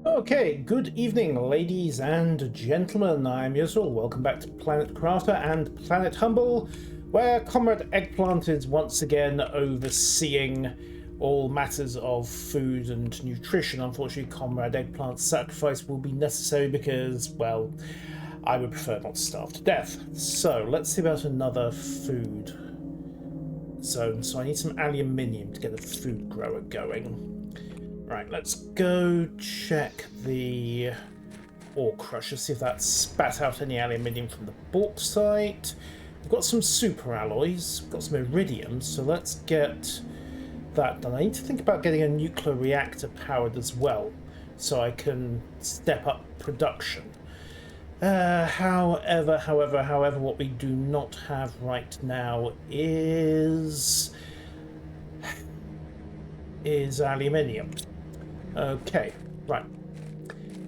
Okay, good evening, ladies and gentlemen. I'm Yusel. Welcome back to Planet Crafter and Planet Humble, where Comrade Eggplant is once again overseeing all matters of food and nutrition. Unfortunately, Comrade Eggplant's sacrifice will be necessary because, well, I would prefer not to starve to death. So, let's see about another food zone. So I need some aluminium to get a food grower going. Right, let's go check the ore crusher, see if that spat out any aluminium from the bauxite. We've got some super alloys, we've got some iridium, so let's get that done. I need to think about getting a nuclear reactor powered as well, so I can step up production. However, what we do not have right now is aluminium. Okay, right.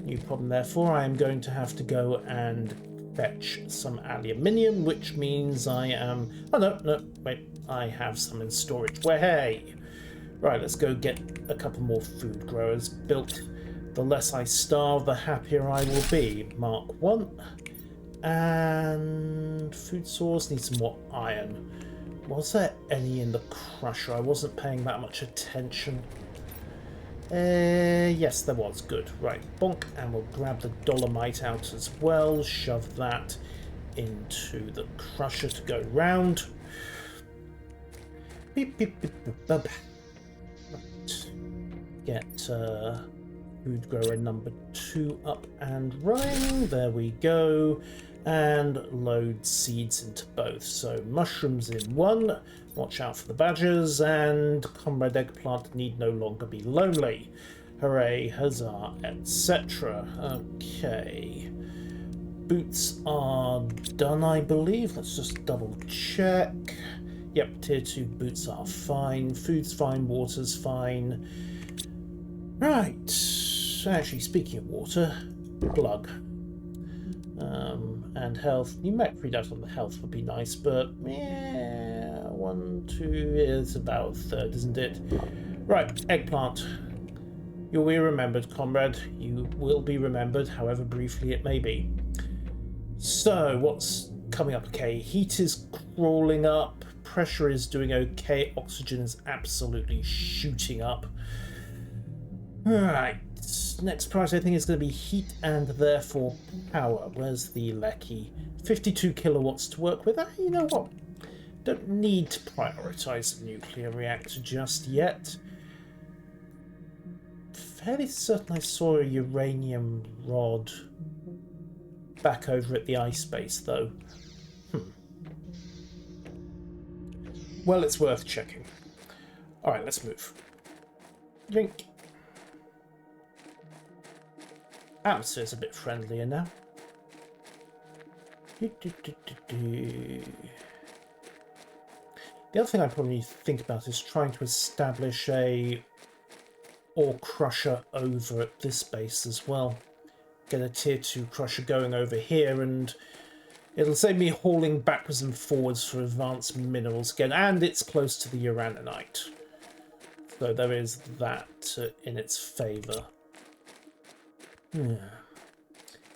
New problem, therefore. I am going to have to go and fetch some aluminium, which means I am... Oh, no, wait. I have some in storage. Where, hey! Right, let's go get a couple more food growers built. The less I starve, the happier I will be. Mark 1. And food source needs some more iron. Was there any in the crusher? I wasn't paying that much attention. Yes, there was. Good. Right, bonk, and we'll grab the dolomite out as well. Shove that into the crusher to go round. Beep, beep, beep, beep, beep. Right. Get food grower number 2 up and running. There we go. And load seeds into both. So mushrooms in 1. Watch out for the badgers, and Comrade Eggplant need no longer be lonely. Hooray, huzzah, etc. Okay. Boots are done, I believe. Let's just double check. Yep, tier 2 boots are fine. Food's fine, water's fine. Right. Actually, speaking of water, plug. And health. You might read out on the health would be nice, but yeah, 1, 2 is about a third, isn't it? Right, Eggplant. You'll be remembered, comrade. You will be remembered, however briefly it may be. So, what's coming up? Okay, heat is crawling up, pressure is doing okay, oxygen is absolutely shooting up. Right. Next prize I think is going to be heat and therefore power. Where's the lecky? 52 kilowatts to work with. You know what? Don't need to prioritise the nuclear reactor just yet. Fairly certain I saw a uranium rod back over at the ice base though. Well, it's worth checking. Alright, let's move. Drink. Atmosphere's a bit friendlier now. The other thing I probably need to think about is trying to establish a ore crusher over at this base as well. Get a tier 2 crusher going over here, and it'll save me hauling backwards and forwards for advanced minerals again, and it's close to the uraninite. So there is that in its favour.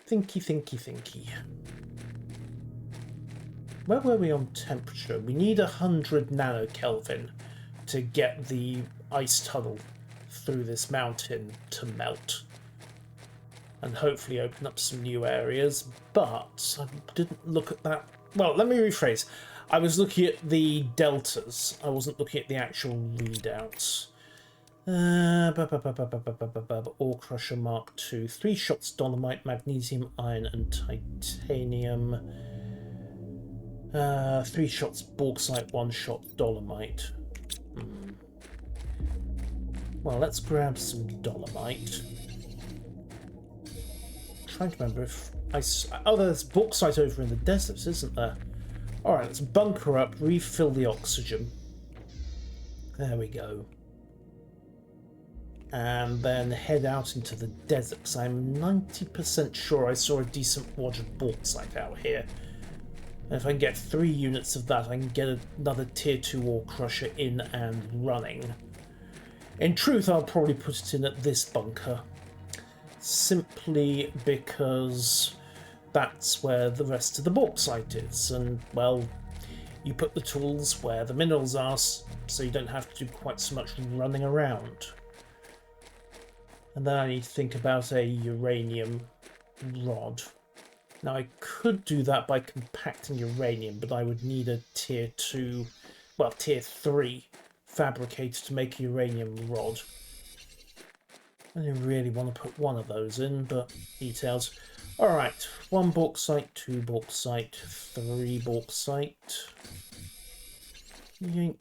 Thinky. Where were we on temperature? We need 100 nanokelvin to get the ice tunnel through this mountain to melt. And hopefully open up some new areas. But I didn't look at that. Well, let me rephrase. I was looking at the deltas. I wasn't looking at the actual readouts. Ore crusher Mark 2. 3 shots dolomite, magnesium, iron, and titanium. 3 shots bauxite, 1 shot dolomite. Well, let's grab some dolomite. I'm trying to remember if I... Oh, there's bauxite over in the deserts, isn't there? Alright, let's bunker up, refill the oxygen. There we go. And then head out into the desert, because I'm 90% sure I saw a decent wad of bauxite out here. And if I can get 3 units of that, I can get another tier 2 ore crusher in and running. In truth, I'll probably put it in at this bunker. simply because that's where the rest of the bauxite is, and, well, you put the tools where the minerals are, so you don't have to do quite so much running around. And then I need to think about a uranium rod. Now, I could do that by compacting uranium, but I would need a tier 2, well, tier 3 fabricator to make a uranium rod. I didn't really want to put one of those in, but details. Alright, 1 bauxite, 2 bauxite, 3 bauxite. Yoink.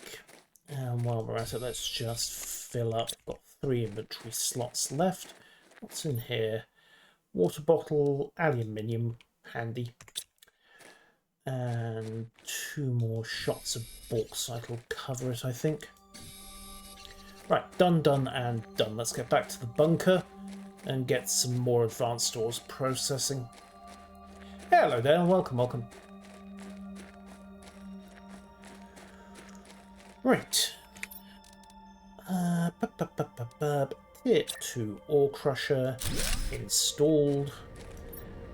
And while we're at it, let's just fill up. Got 3 inventory slots left. What's in here? Water bottle, aluminium, handy. And 2 more shots of bauxite will cover it, I think. Right, done, done, and done. Let's get back to the bunker and get some more advanced stores processing. Hello there, welcome, welcome. Right. Tier 2 ore crusher installed,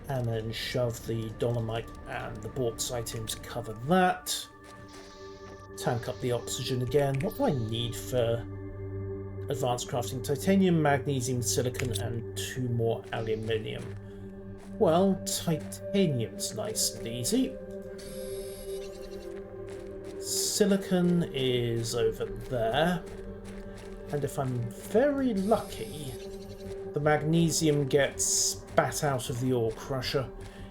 and then shove the dolomite and the bauxite in to cover that. Tank up the oxygen again. What do I need for advanced crafting? Titanium, magnesium, silicon, and 2 more aluminium. Well, titanium's nice and easy. Silicon is over there. And if I'm very lucky, the magnesium gets spat out of the ore crusher.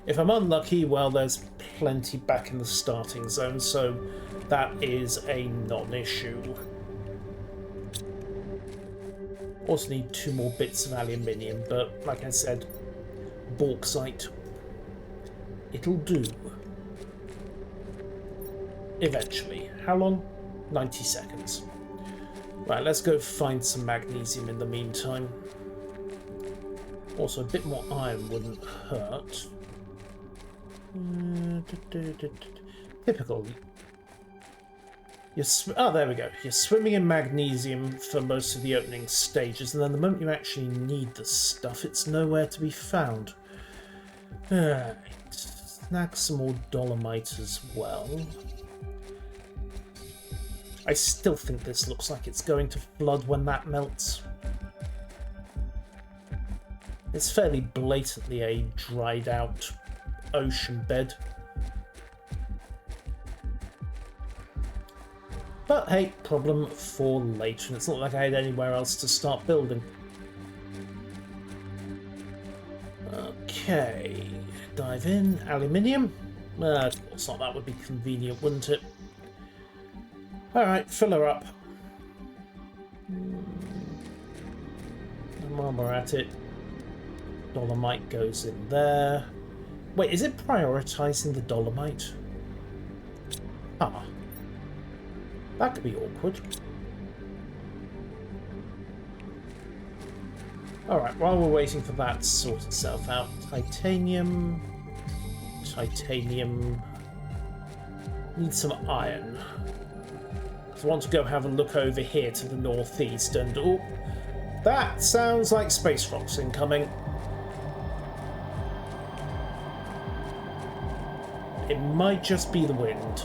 If I'm unlucky, well, there's plenty back in the starting zone, so that is a non-issue. Also need 2 more bits of aluminium, but like I said, bauxite, it'll do. Eventually. How long? 90 seconds. Right, let's go find some magnesium in the meantime. Also, a bit more iron wouldn't hurt. Typical. Oh, there we go. You're swimming in magnesium for most of the opening stages, and then the moment you actually need the stuff, it's nowhere to be found. Alright. Snag some more dolomite as well. I still think this looks like it's going to flood when that melts. It's fairly blatantly a dried out ocean bed. But hey, problem for later, and it's not like I had anywhere else to start building. Okay, dive in. Aluminium? Of course not, that would be convenient, wouldn't it? Alright, fill her up. And while we're at it, dolomite goes in there. Wait, is it prioritising the dolomite? Ah. That could be awkward. Alright, while we're waiting for that to sort itself out, titanium. Titanium. Need some iron. I want to go have a look over here to the northeast, and oh, that sounds like space rocks incoming. It might just be the wind,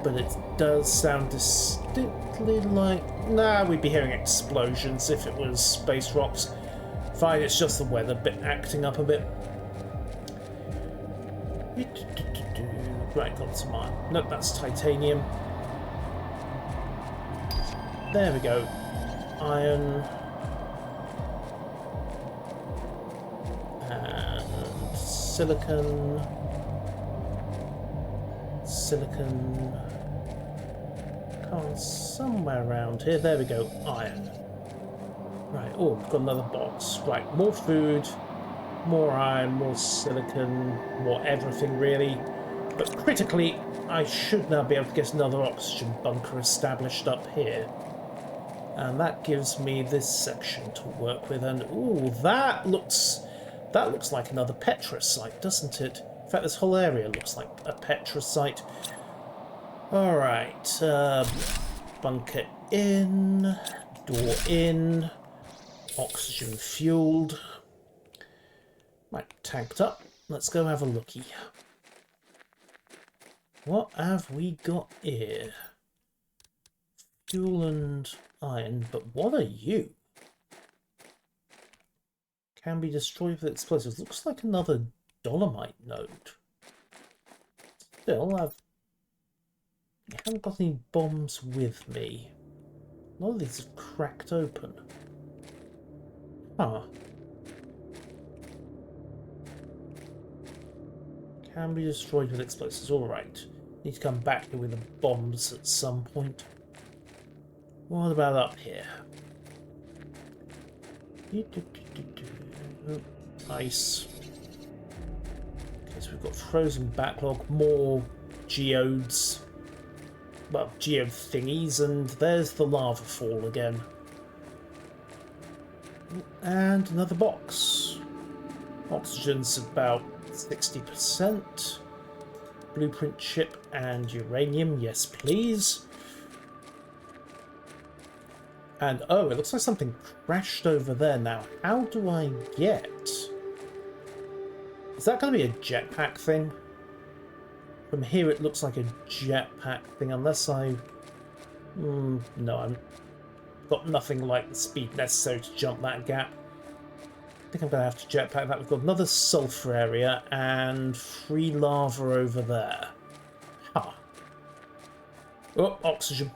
but it does sound distinctly like... Nah, we'd be hearing explosions if it was space rocks. Fine, it's just the weather acting up a bit. Right, got some iron. Nope, that's titanium. There we go. Iron. And silicon. Silicon. Come on, somewhere around here. There we go. Iron. Right, oh, we've got another box. Right, more food, more iron, more silicon, more everything really. But critically, I should now be able to get another oxygen bunker established up here. And that gives me this section to work with, and ooh, that looks like another Petra site, doesn't it? In fact, this whole area looks like a Petra site. All right, bunker in, door in. Oxygen fueled. Right, tanked up. Let's go have a looky. What have we got here? Fuel and iron, but what are you? Can be destroyed with explosives. Looks like another dolomite node. Still, I haven't got any bombs with me. A lot of these have cracked open. Huh. Can be destroyed with explosives. Alright. Need to come back here with the bombs at some point. What about up here? Ice. Okay, so we've got frozen backlog, more geodes. Well, geode thingies, and there's the lava fall again. And another box. Oxygen's about 60%. Blueprint chip and uranium, yes please. And oh, it looks like something crashed over there now. How do I get? Is that going to be a jetpack thing? From here it looks like a jetpack thing, unless I... no, I've got nothing like the speed necessary to jump that gap. I think I'm going to have to jetpack that. We've got another sulfur area and free lava over there. Huh. Oh, oxygen.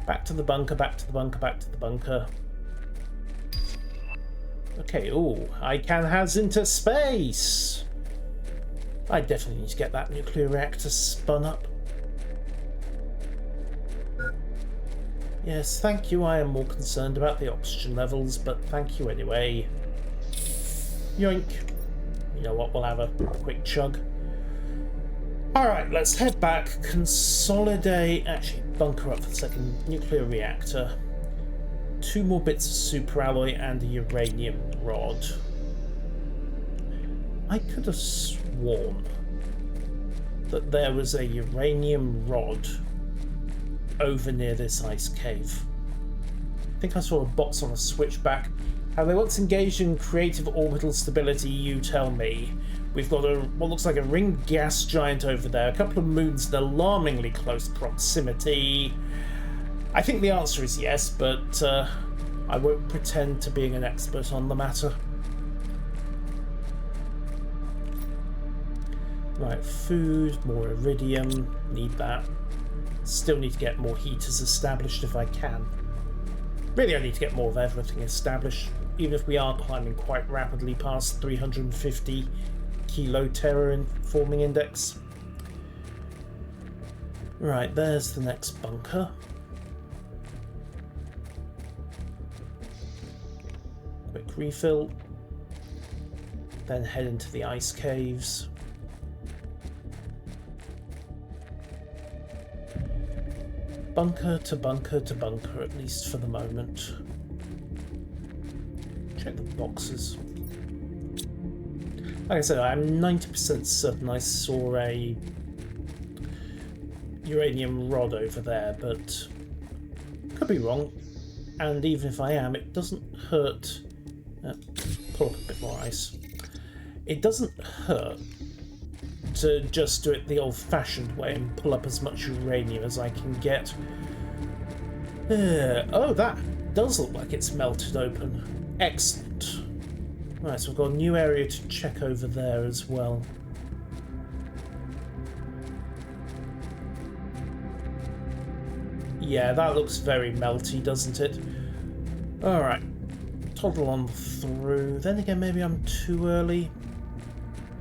Back to the bunker, back to the bunker, back to the bunker. Okay, oh, I can has into space! I definitely need to get that nuclear reactor spun up. Yes, thank you. I am more concerned about the oxygen levels, but thank you anyway. Yoink. You know what, we'll have a quick chug. Alright, let's head back, consolidate, actually bunker up for the second nuclear reactor. 2 more bits of superalloy and a uranium rod. I could have sworn that there was a uranium rod over near this ice cave. I think I saw a box on a switchback. Have they once engaged in creative orbital stability, you tell me? We've got what looks like a ringed gas giant over there, a couple of moons in alarmingly close proximity. I think the answer is yes, but I won't pretend to being an expert on the matter. Right, food, more iridium, need that. Still need to get more heaters established if I can. Really, I need to get more of everything established, even if we are climbing quite rapidly past 350 kilo terror forming index. Right, there's the next bunker. Quick refill. Then head into the ice caves. Bunker to bunker to bunker, at least for the moment. Check the boxes. Like I said, I'm 90% certain I saw a uranium rod over there, but could be wrong. And even if I am, it doesn't hurt. Pull up a bit more ice. It doesn't hurt to just do it the old-fashioned way and pull up as much uranium as I can get. Oh, that does look like it's melted open. Excellent. Right, so we've got a new area to check over there as well. Yeah, that looks very melty, doesn't it? Alright. Toddle on through. Then again, maybe I'm too early.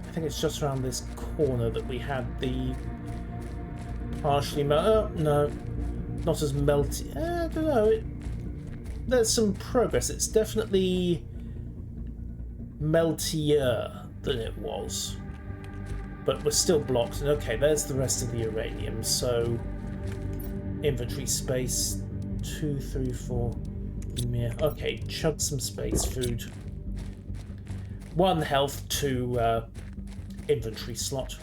I think it's just around this corner that we had the partially oh, no, not as melty. I don't know. There's some progress. It's definitely meltier than it was, but we're still blocked. And okay, there's the rest of the uranium. So inventory space 2, 3, 4. Okay, chug some space food. 1 health to inventory slot.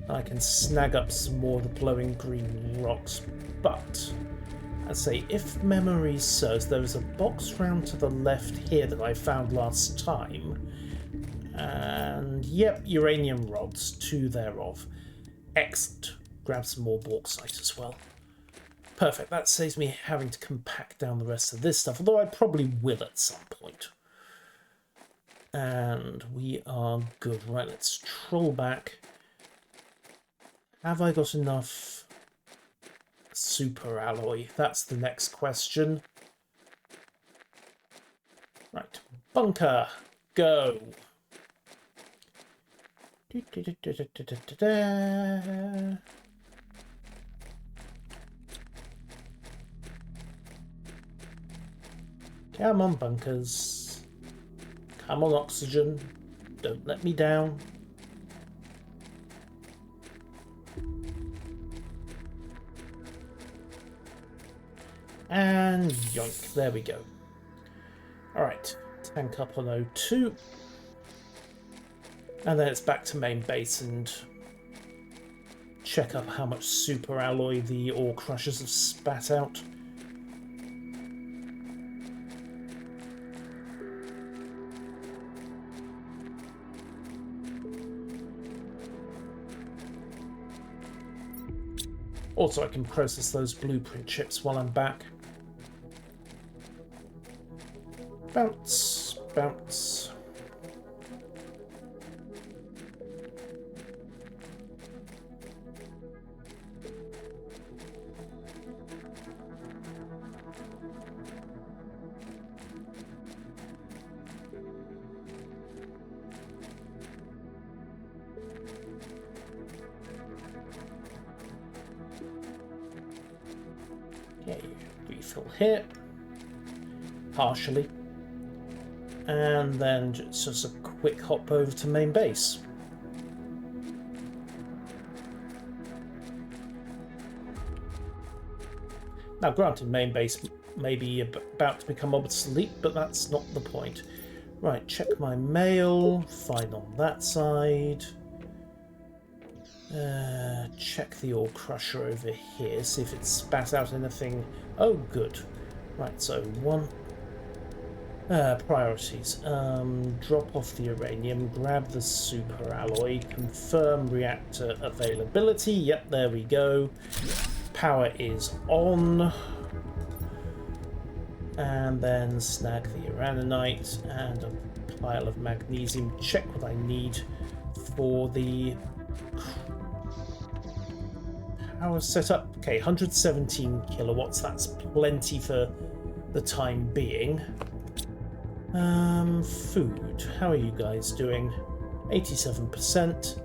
I can snag up some more of the glowing green rocks, but I'd say, if memory serves, there was a box round to the left here that I found last time. And, yep, uranium rods, 2 thereof. Excellent. Grab some more bauxite as well. Perfect, that saves me having to compact down the rest of this stuff, although I probably will at some point. And we are good. Right, let's troll back. Have I got enough super alloy? That's the next question. Right, bunker, go. Come on, bunkers. Come on, oxygen. Don't let me down. And yoink, there we go. Alright, tank up on O2. And then it's back to main base and check up how much super alloy the ore crushers have spat out. Also, I can process those blueprint chips while I'm back. Bounce, bounce. Okay, refill here. Partially. And then just a quick hop over to main base. Now granted, main base may be about to become obsolete, but that's not the point. Right, check my mail, fine on that side. Check the ore crusher over here, see if it spat out anything. Oh, good. Right, so priorities. Drop off the uranium, grab the super alloy, confirm reactor availability. Yep, there we go. Power is on. And then snag the uraninite and a pile of magnesium. Check what I need for the power setup. Okay, 117 kilowatts. That's plenty for the time being. Food. How are you guys doing? 87%,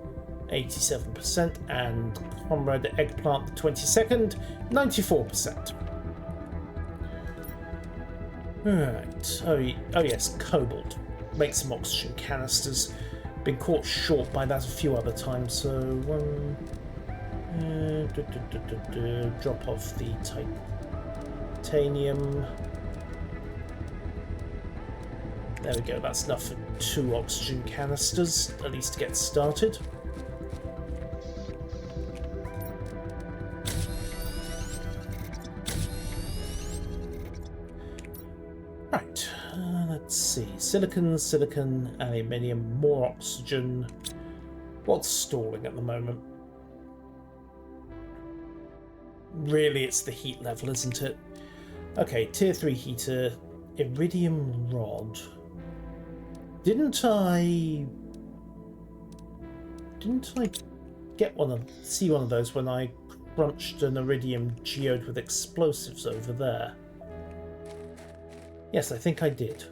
87%, and Comrade Eggplant the 22nd, 94%. Right. Oh yes, cobalt. Make some oxygen canisters. Been caught short by that a few other times, so drop off the titanium. There we go, that's enough for 2 oxygen canisters, at least to get started. Right, let's see. Silicon, aluminium, more oxygen. What's stalling at the moment? Really, it's the heat level, isn't it? Okay, tier 3 heater, iridium rod. Didn't I see one of those when I crunched an iridium geode with explosives over there? Yes, I think I did.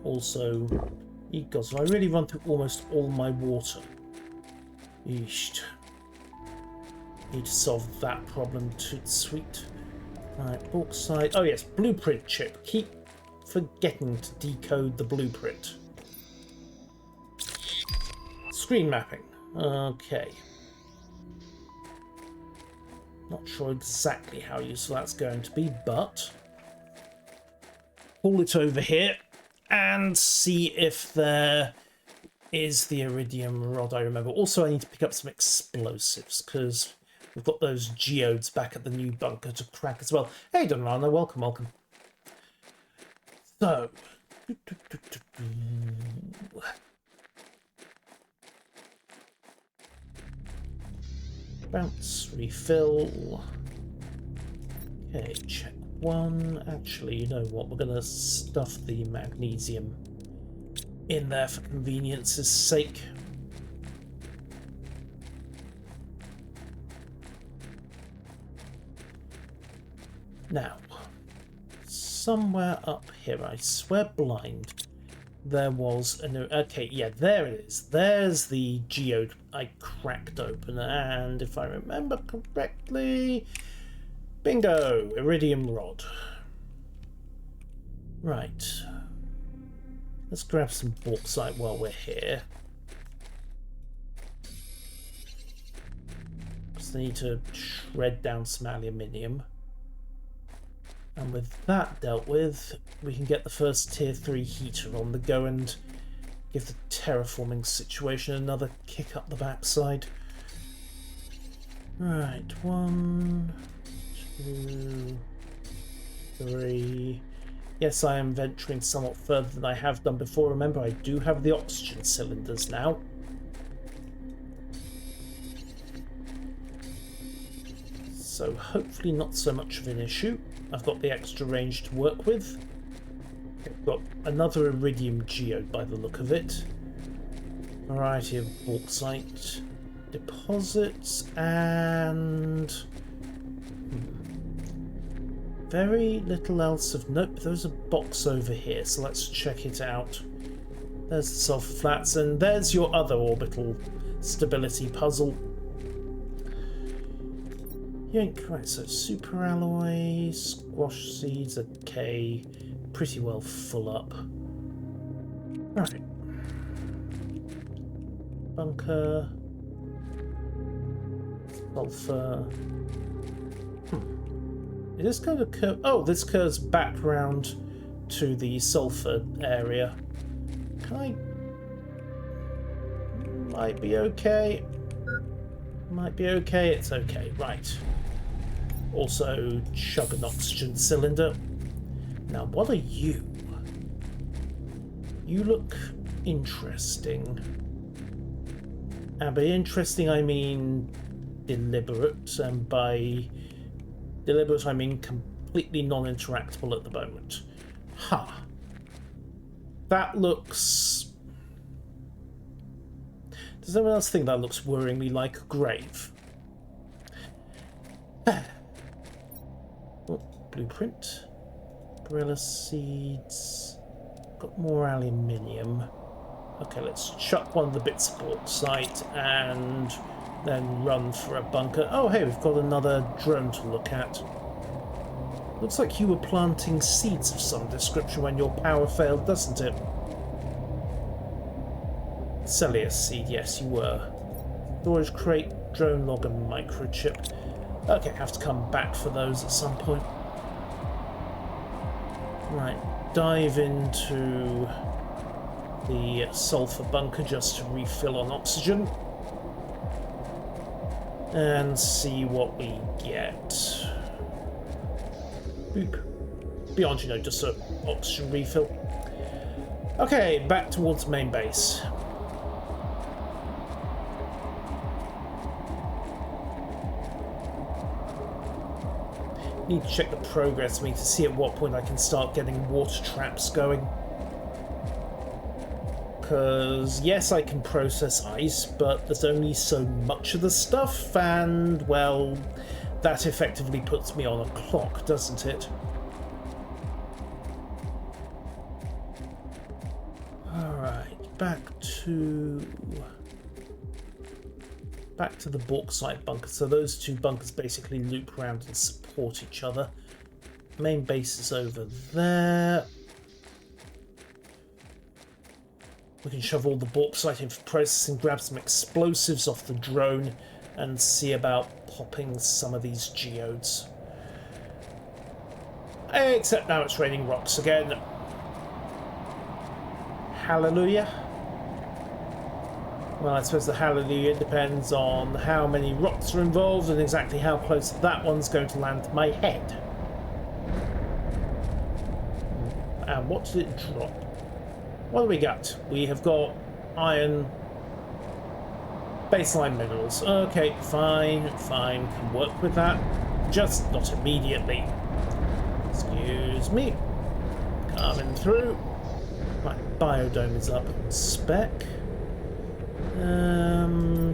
Also, God, so I really run through almost all my water. Yeesh. Need to solve that problem too. Sweet. Right, bauxite. Oh yes, blueprint chip. Keep forgetting to decode the blueprint. Screen mapping. Okay. Not sure exactly how useful that's going to be, but pull it over here and see if there is the iridium rod I remember. Also, I need to pick up some explosives because We've got those geodes back at the new bunker to crack as well. Hey, Donrano, welcome, welcome. So, bounce, refill. Okay, check one. Actually, you know what? We're going to stuff the magnesium in there for convenience's sake. Now, somewhere up here, I swear blind, there was an... Okay, yeah, there it is. There's the geode I cracked open, and if I remember correctly... Bingo! Iridium rod. Right. Let's grab some bauxite while we're here. Because I need to shred down some aluminium. And with that dealt with, we can get the first tier 3 heater on the go and give the terraforming situation another kick up the backside. Right, 1, 2, 3. Yes, I am venturing somewhat further than I have done before. Remember, I do have the oxygen cylinders now. So hopefully not so much of an issue. I've got the extra range to work with. I've got another iridium geode by the look of it. Variety of bauxite deposits and very little else of note. There's a box over here, so let's check it out. There's the sulfur flats, and there's your other orbital stability puzzle. You ain't right, so super alloy, squash seeds, okay, pretty well full up. Right. Bunker. Sulfur. Is this going to curve? Oh, this curves back round to the sulfur area. Can I? Might be okay. Might be okay. It's okay. Right. Also, chug an oxygen cylinder. Now, what are you? You look interesting. And by interesting, I mean deliberate, and by deliberate, I mean completely non-interactable at the moment. Huh. That looks... Does anyone else think that looks worryingly like a grave? Blueprint. Barilla seeds. Got more aluminium. Okay, let's chuck one of the bits of bauxite and then run for a bunker. Oh, hey, we've got another drone to look at. Looks like you were planting seeds of some description when your power failed, doesn't it? Celius seed, yes, you were. Storage crate, drone log, and microchip. Okay, have to come back for those at some point. Right, dive into the sulfur bunker just to refill on oxygen. And see what we get. Boop. Beyond, you know, just an oxygen refill. Okay, back towards main base. Need to check the progress meter to see at what point I can start getting water traps going. Because, yes, I can process ice, but there's only so much of the stuff, and, well, that effectively puts me on a clock, doesn't it? Alright, back to the bauxite bunker. So those two bunkers basically loop around and support each other. Main base is over there. We can shove all the bauxite in for processing, grab some explosives off the drone, and see about popping some of these geodes. Except now it's raining rocks again. Hallelujah. Well, I suppose the hallelujah depends on how many rocks are involved and exactly how close that one's going to land to my head. And what did it drop? What do we got? We have got iron, baseline minerals. Okay, fine, can work with that. Just not immediately. Excuse me. Coming through. My biodome is up on spec.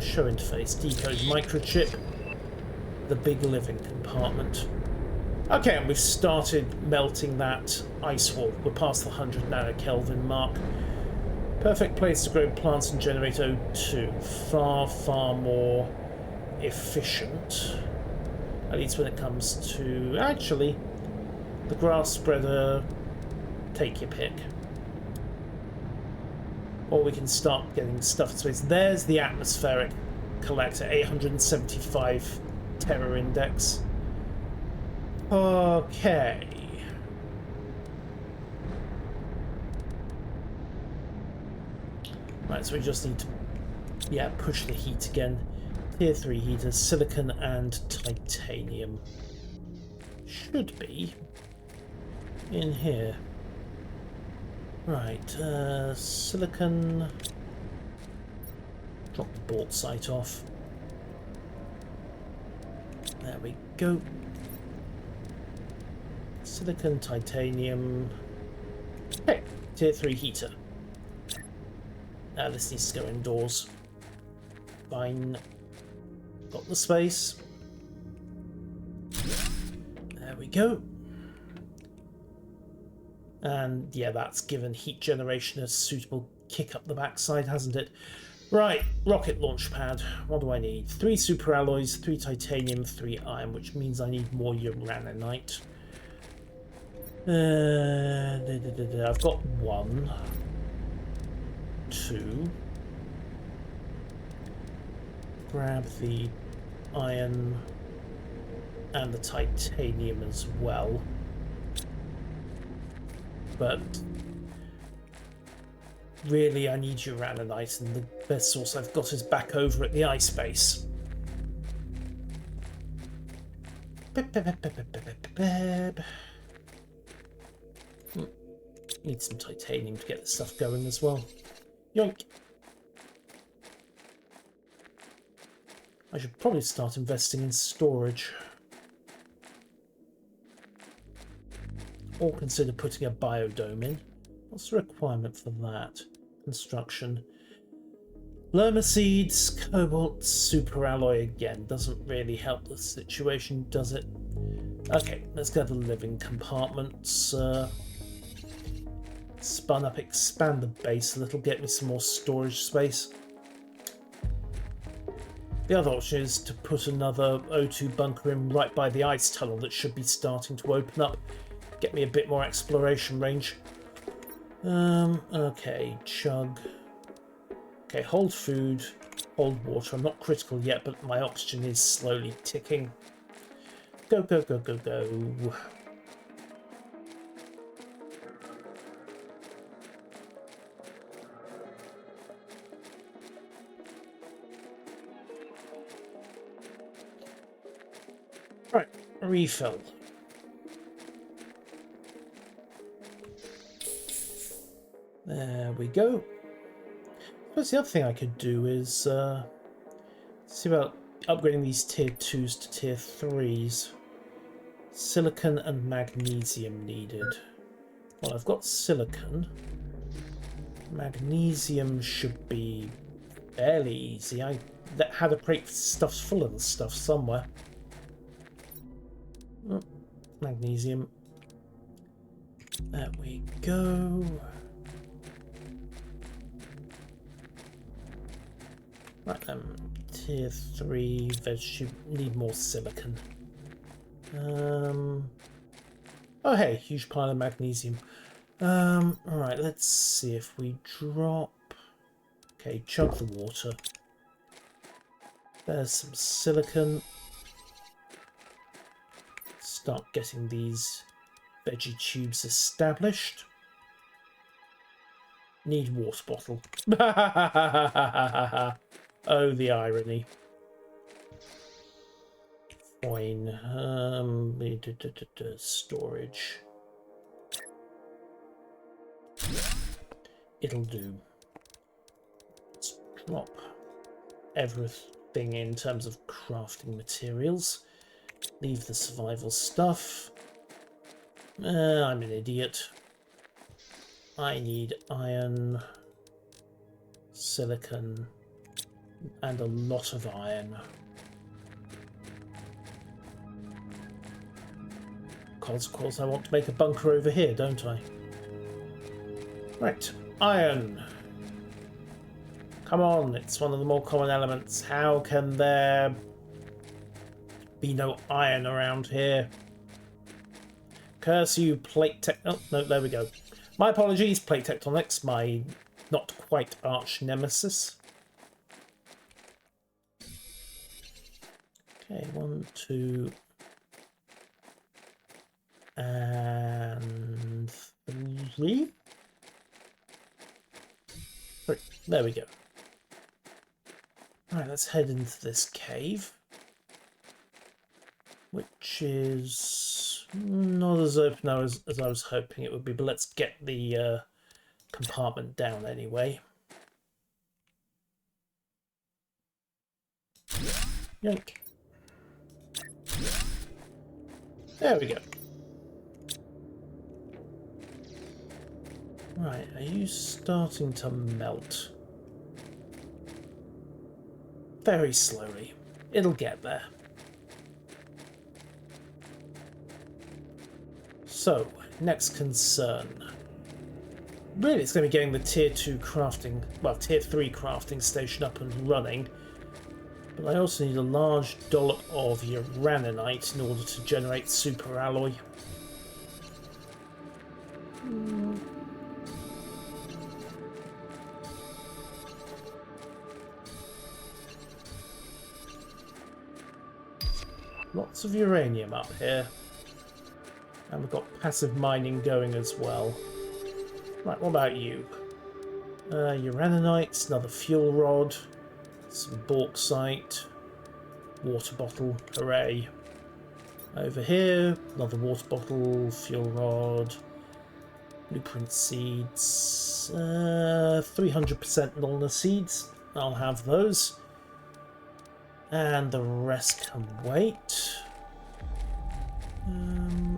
Show interface, decode microchip. The big living compartment. Okay, and we've started melting that ice wall. We're past the 100 nanokelvin mark. Perfect place to grow plants and generate O2. Far more efficient. At least when it comes to... Actually, the grass spreader, take your pick. Or we can start getting stuff in space. There's the atmospheric collector, 875 terror index. Okay. Right, so we just need to, push the heat again. Tier 3 heaters, silicon and titanium. Should be in here. Right, silicon. Drop the bauxite off. There we go. Silicon, titanium. Hey, tier 3 heater. Now this needs to go indoors. Fine. Got the space. There we go. And yeah, that's given heat generation a suitable kick up the backside, hasn't it? Right, rocket launch pad. What do I need? 3 superalloys, 3 titanium, 3 iron, which means I need more uraninite. I've got 1, 2. Grab the iron and the titanium as well. But really I need uraninite, and the best source I've got is back over at the ice base. Need some titanium to get this stuff going as well. Yoink! I should probably start investing in storage. Or consider putting a biodome in. What's the requirement for that? Construction. Lerma seeds, cobalt, superalloy again. Doesn't really help the situation, does it? Okay, let's go to the living compartments. Spun up, expand the base a little, get me some more storage space. The other option is to put another O2 bunker in right by the ice tunnel that should be starting to open up. Get me a bit more exploration range. Okay, chug. Okay, hold food, hold water. I'm not critical yet, but my oxygen is slowly ticking. Go, go, go, go, go. Right, refill. There we go. I suppose the other thing I could do is see about upgrading these tier 2s to tier 3s. Silicon and magnesium needed. Well, I've got silicon. Magnesium should be fairly easy. I had a crate stuffed full of the stuff somewhere. Oh, magnesium. There we go. Right, tier 3 veg should need more silicon. Oh hey, huge pile of magnesium. Alright, let's see if we drop... Okay, chug the water. There's some silicon. Start getting these veggie tubes established. Need water bottle. Oh, the irony. Fine. Storage. It'll do. Let's drop everything in terms of crafting materials. Leave the survival stuff. I'm an idiot. I need iron, silicon, and a lot of iron. Because, of course, I want to make a bunker over here, don't I? Right, iron. Come on, it's one of the more common elements. How can there be no iron around here? Curse you, plate tech... Oh, no, there we go. My apologies, plate tectonics, my not quite arch nemesis. Okay, 1, 2... and 3? Right, there we go. Alright, let's head into this cave. Which is not as open as I was hoping it would be, but let's get the compartment down anyway. Yank. There we go. Right, are you starting to melt? Very slowly. It'll get there. So, next concern. Really, it's going to be getting the tier 2 crafting, well, tier 3 crafting station up and running. But I also need a large dollop of uraninite in order to generate super alloy. Lots of uranium up here. And we've got passive mining going as well. Right, what about you? Uraninites, another fuel rod, some bauxite, water bottle, hooray. Over here, another water bottle, fuel rod, blueprint seeds, 300% Nolna seeds, I'll have those. And the rest can wait.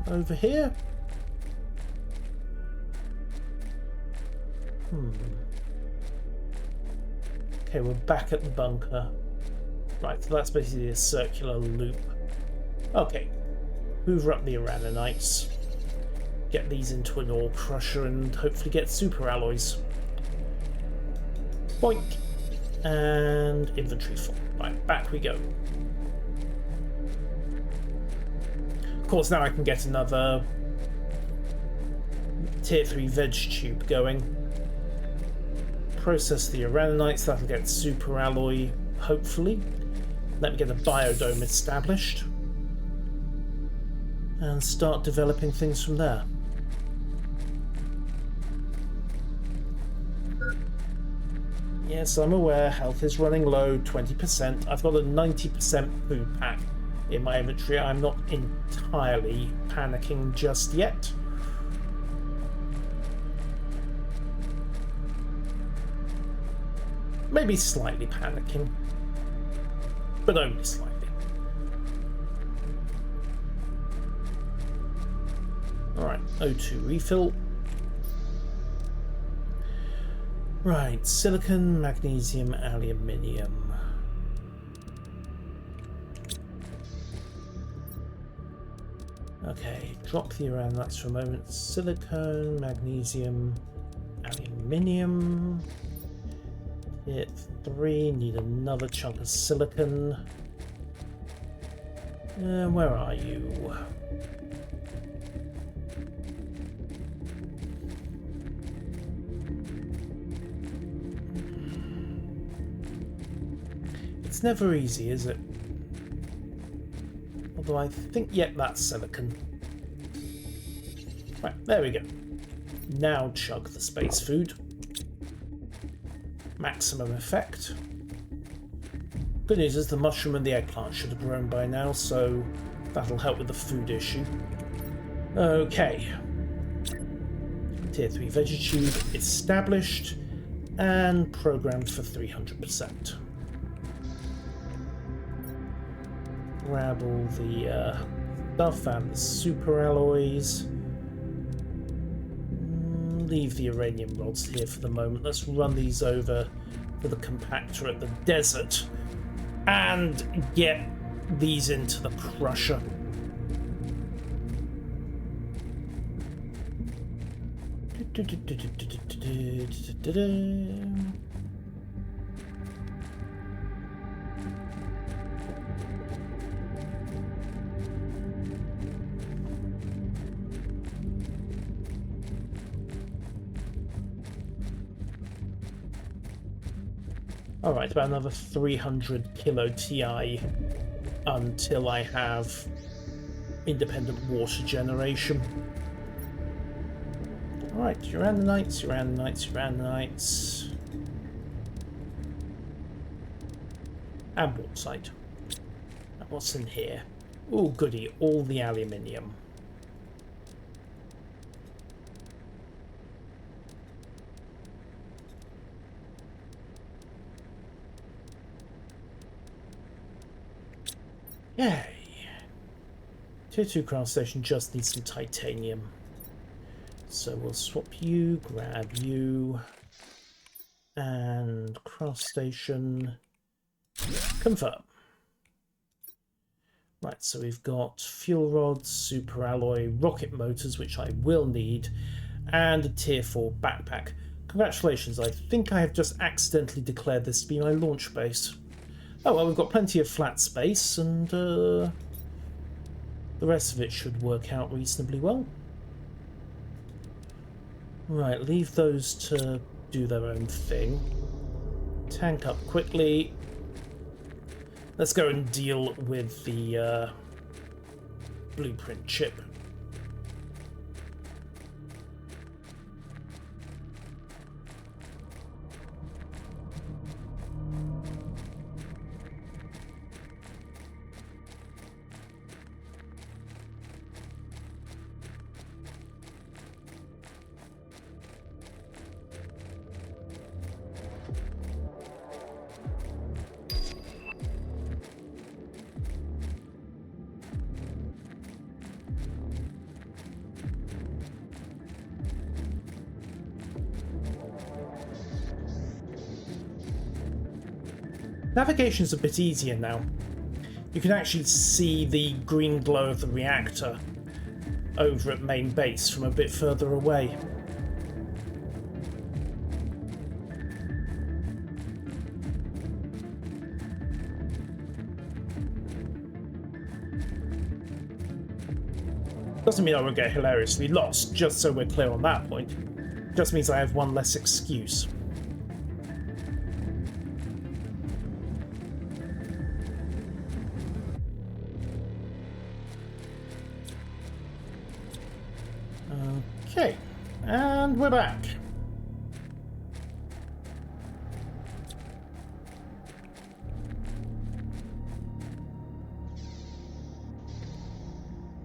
Over here. Okay, we're back at the bunker. Right, so that's basically a circular loop. Okay, hoover up the uraninites. Get these into an ore crusher and hopefully get super alloys. Boink! And inventory full. Right, back we go. Of course, now I can get another tier 3 veg tube going. Process the uraninites, that'll get super alloy, hopefully. Let me get a biodome established. And start developing things from there. Yes, I'm aware, health is running low, 20%. I've got a 90% food pack in my inventory. I'm not entirely panicking just yet. Maybe slightly panicking, but only slightly. Alright, O2 refill. Right, silicon, magnesium, aluminium. Okay, drop the uraninites for a moment. Silicon, magnesium, aluminium. Hit 3, need another chunk of silicon. Where are you? It's never easy, is it? Although I think, yep, that's silicon. Right, there we go. Now chug the space food. maximum effect. Good news is the mushroom and the eggplant should have grown by now, so that'll help with the food issue. Okay. Tier 3 Vegetube established and programmed for 300%. Grab all the stuff and the super alloys. Leave the uranium rods here for the moment. Let's run these over to the compactor at the desert and get these into the crusher. Alright, about another 300 kilo TI until I have independent water generation. Alright, uranites, uranites, uranites. And bauxite. And what's in here? Oh goody, all the aluminium. Yay! Tier 2 craft station just needs some titanium. So we'll swap you, grab you, and craft station, confirm. Right, so we've got fuel rods, super alloy, rocket motors, which I will need, and a tier 4 backpack. Congratulations, I think I have just accidentally declared this to be my launch base. Oh well, we've got plenty of flat space, and the rest of it should work out reasonably well. Right, leave those to do their own thing. Tank up quickly. Let's go and deal with the blueprint chip. Navigation's a bit easier now. You can actually see the green glow of the reactor over at main base from a bit further away. Doesn't mean I won't get hilariously lost, just so we're clear on that point. Just means I have one less excuse. Okay, and we're back.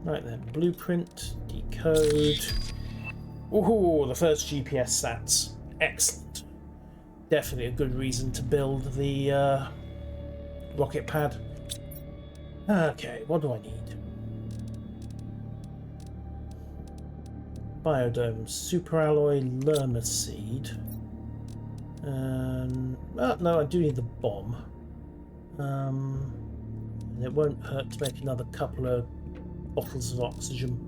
Right then, blueprint, decode. Ooh, the first GPS sats. Excellent. Definitely a good reason to build the rocket pad. Okay, what do I need? Biodome, superalloy, lerma seed. Oh, no, I do need the bomb. And it won't hurt to make another couple of bottles of oxygen.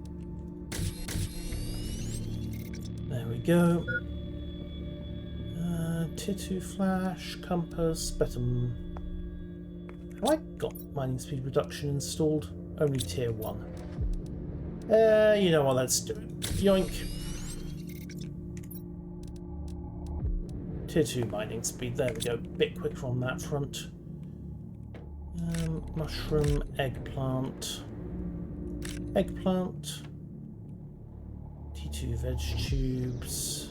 There we go. Tier 2 flash, compass, betum. Have I got mining speed reduction installed? Only tier 1. You know what, let's do it. Yoink. Tier 2 mining speed, there we go. Bit quicker on that front. Mushroom, eggplant. Eggplant. T2 veg tubes.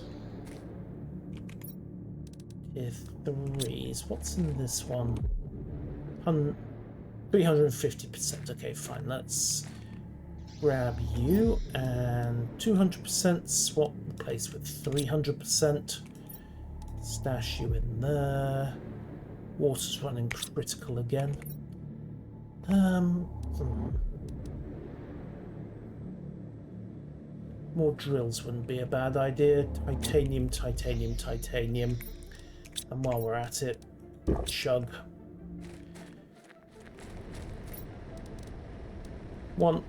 threes. What's in this one? 350%. Okay, fine. Let's grab you and 200% swap the place with 300%. Stash you in there. Water's running critical again. More drills wouldn't be a bad idea. Titanium, titanium, titanium. And while we're at it, chug. One.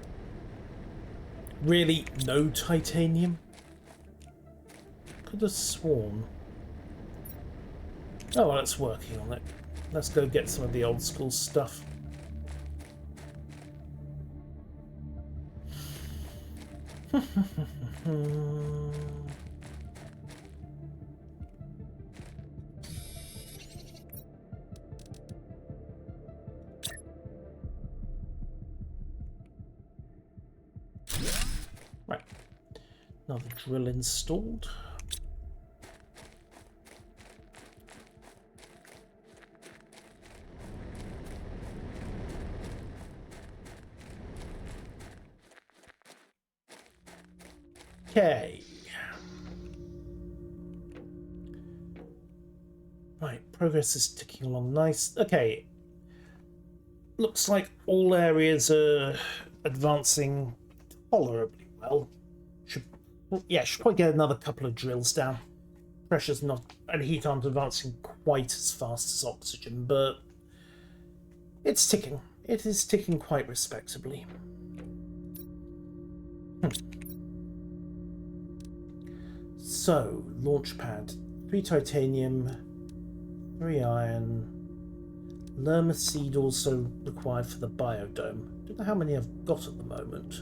Really? No titanium? Could have sworn. Oh, well, it's working on it. Let's go get some of the old school stuff. Right. Another drill installed. Okay. Right, progress is ticking along nice. Okay. Looks like all areas are advancing tolerably well. Should probably get another couple of drills down. Pressure's not, and heat aren't advancing quite as fast as oxygen, but it's ticking. It is ticking quite respectably. So, launch pad. 3 titanium, 3 iron. Lerma seed also required for the biodome. Don't know how many I've got at the moment.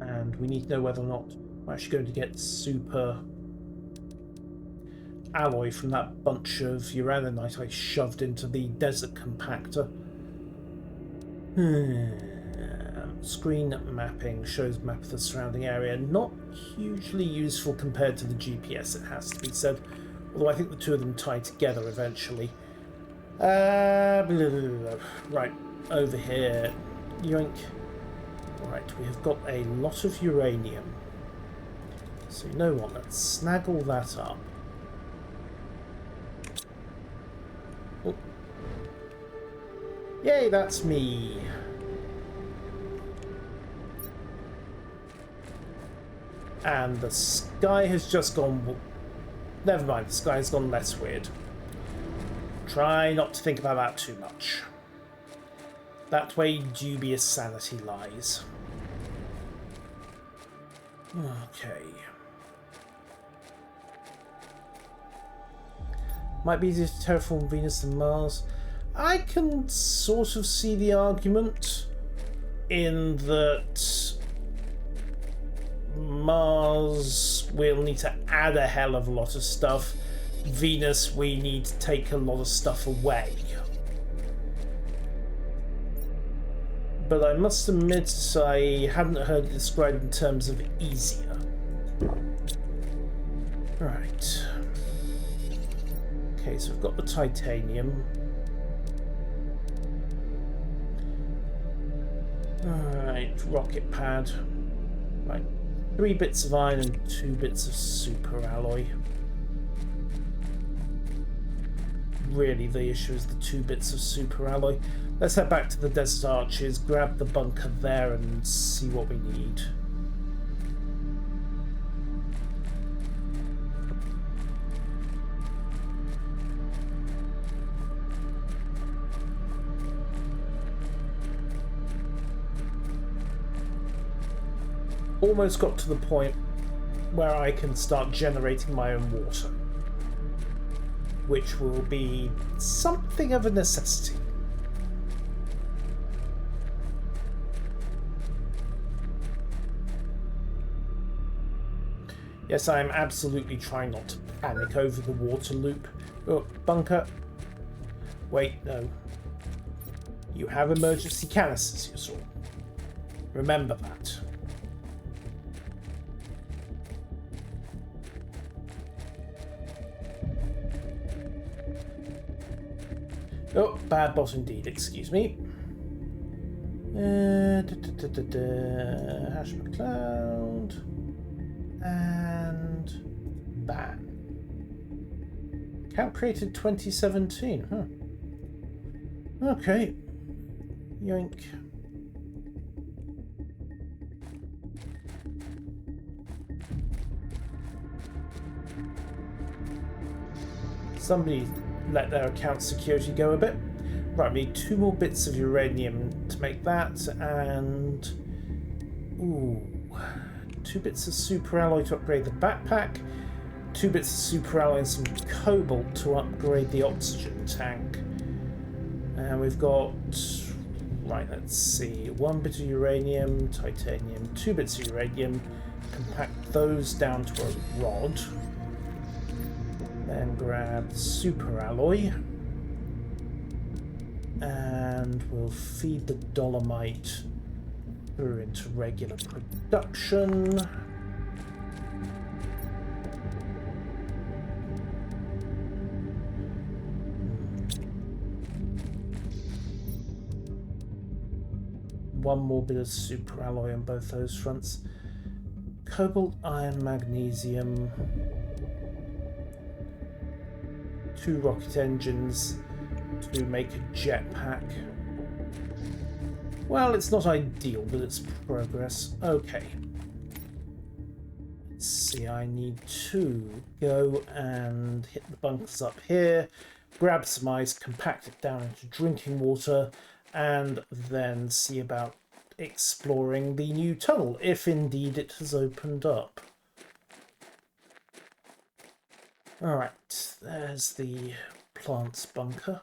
And we need to know whether or not we're actually going to get super alloy from that bunch of uraninite I shoved into the desert compactor. Screen mapping shows map of the surrounding area. Not hugely useful compared to the GPS, it has to be said. Although I think the two of them tie together eventually. Right, over here. Yoink. Right, we have got a lot of uranium. So you know what, let's snag all that up. Oh. Yay, that's me. And the sky has just gone... Never mind, the sky's gone less weird. Try not to think about that too much. That way dubious sanity lies. Okay. Might be easier to terraform Venus than Mars. I can sort of see the argument in that Mars we'll need to add a hell of a lot of stuff. Venus we need to take a lot of stuff away. But I must admit I hadn't heard it described in terms of easier. Right. Okay, so we've got the titanium. Alright, rocket pad. Right, 3 bits of iron and 2 bits of super alloy. Really, the issue is the 2 bits of super alloy. Let's head back to the Desert Arches, grab the bunker there and see what we need. Almost got to the point where I can start generating my own water, which will be something of a necessity. Yes, I am absolutely trying not to panic over the water loop. Oh, bunker. Wait, no. You have emergency canisters, you saw. Remember that. Oh, bad boss indeed, excuse me. Hash McCloud. And ban. Account created 2017, huh? Okay. Yoink. Somebody let their account security go a bit. Right, we need 2 more bits of uranium to make that, and... ooh... 2 bits of super alloy to upgrade the backpack, 2 bits of super alloy and some cobalt to upgrade the oxygen tank. And we've got... right, let's see... 1 bit of uranium, titanium, 2 bits of uranium, compact those down to a rod. Then grab super alloy, and we'll feed the dolomite through into regular production. One more bit of super alloy on both those fronts. Cobalt, iron, magnesium. 2 rocket engines to make a jetpack. Well, it's not ideal, but it's progress. Okay. Let's see, I need to go and hit the bunkers up here, grab some ice, compact it down into drinking water, and then see about exploring the new tunnel, if indeed it has opened up. Alright, there's the plants bunker.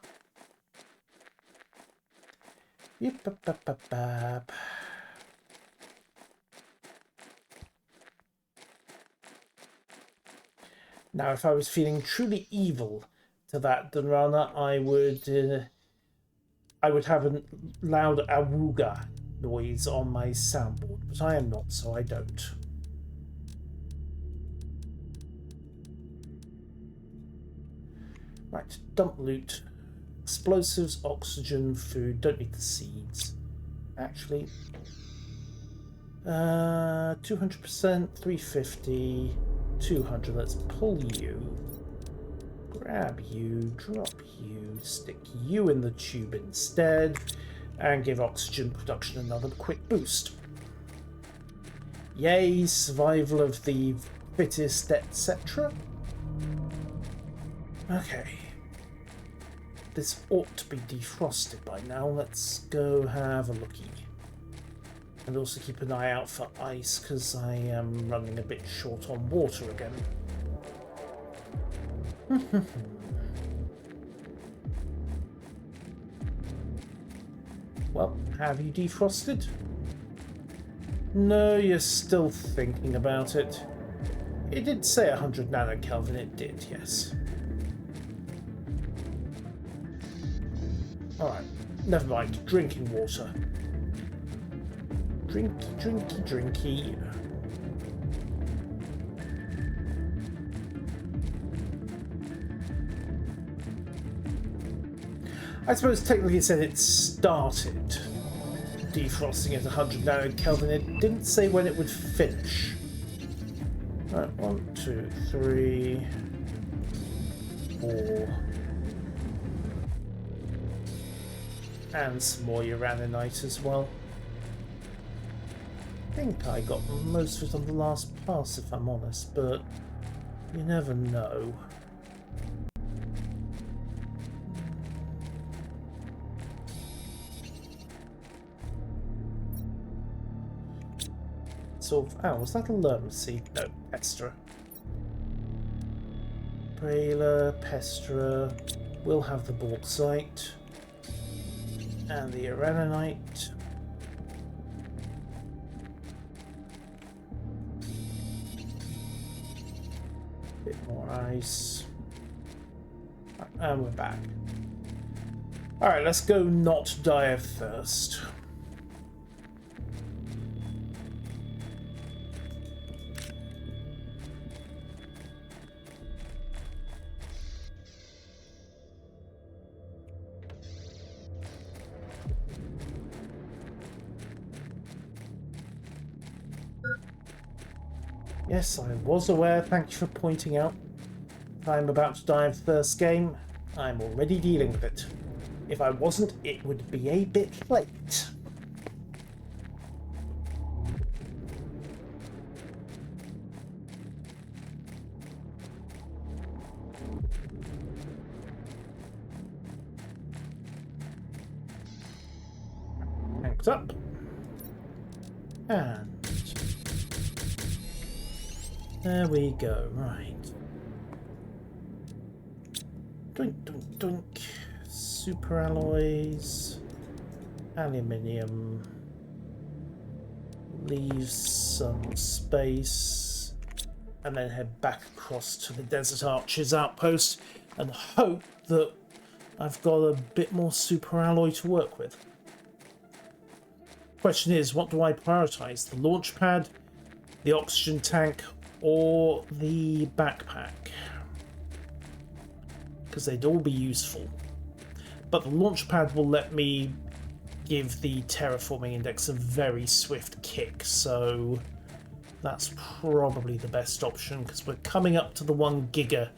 Yip-bap-bap-bap-bap. Now, if I was feeling truly evil to that Dunrana, I would have a loud awooga noise on my soundboard, but I am not, so I don't. Right, dump loot. Explosives, oxygen, food. Don't need the seeds. Actually. 200%, 350, 200. Let's pull you. Grab you, drop you, stick you in the tube instead, and give oxygen production another quick boost. Yay, survival of the fittest, etc. Okay. This ought to be defrosted by now. Let's go have a looky. And also keep an eye out for ice, because I am running a bit short on water again. Well, have you defrosted? No, you're still thinking about it. It did say 100 nanokelvin, it did, yes. Alright, never mind. Drinking water. Drinky, drinky, drinky. I suppose technically it said it started defrosting at 100 nanokelvin. It didn't say when it would finish. Right, 1, 2, 3, 4. And some more uraninite as well. I think I got most of it on the last pass, if I'm honest, but you never know. Sort of, oh, was that a lerm seed? No, Pestra. Brailer, Pestra. We'll have the bauxite. And the uraninite. Bit more ice. Right, and we're back. Alright, let's go not die of thirst. Yes, I was aware. Thank you for pointing out. If I'm about to die of first game, I'm already dealing with it. If I wasn't, it would be a bit late. Tanks up. And there we go, right. Doink, doink, doink. Super alloys. Aluminium. Leave some space. And then head back across to the Desert Archers outpost and hope that I've got a bit more super alloy to work with. Question is, what do I prioritize? The launch pad, the oxygen tank, or the backpack? Because they'd all be useful. But the launch pad will let me give the terraforming index a very swift kick, so that's probably the best option because we're coming up to the 1 giga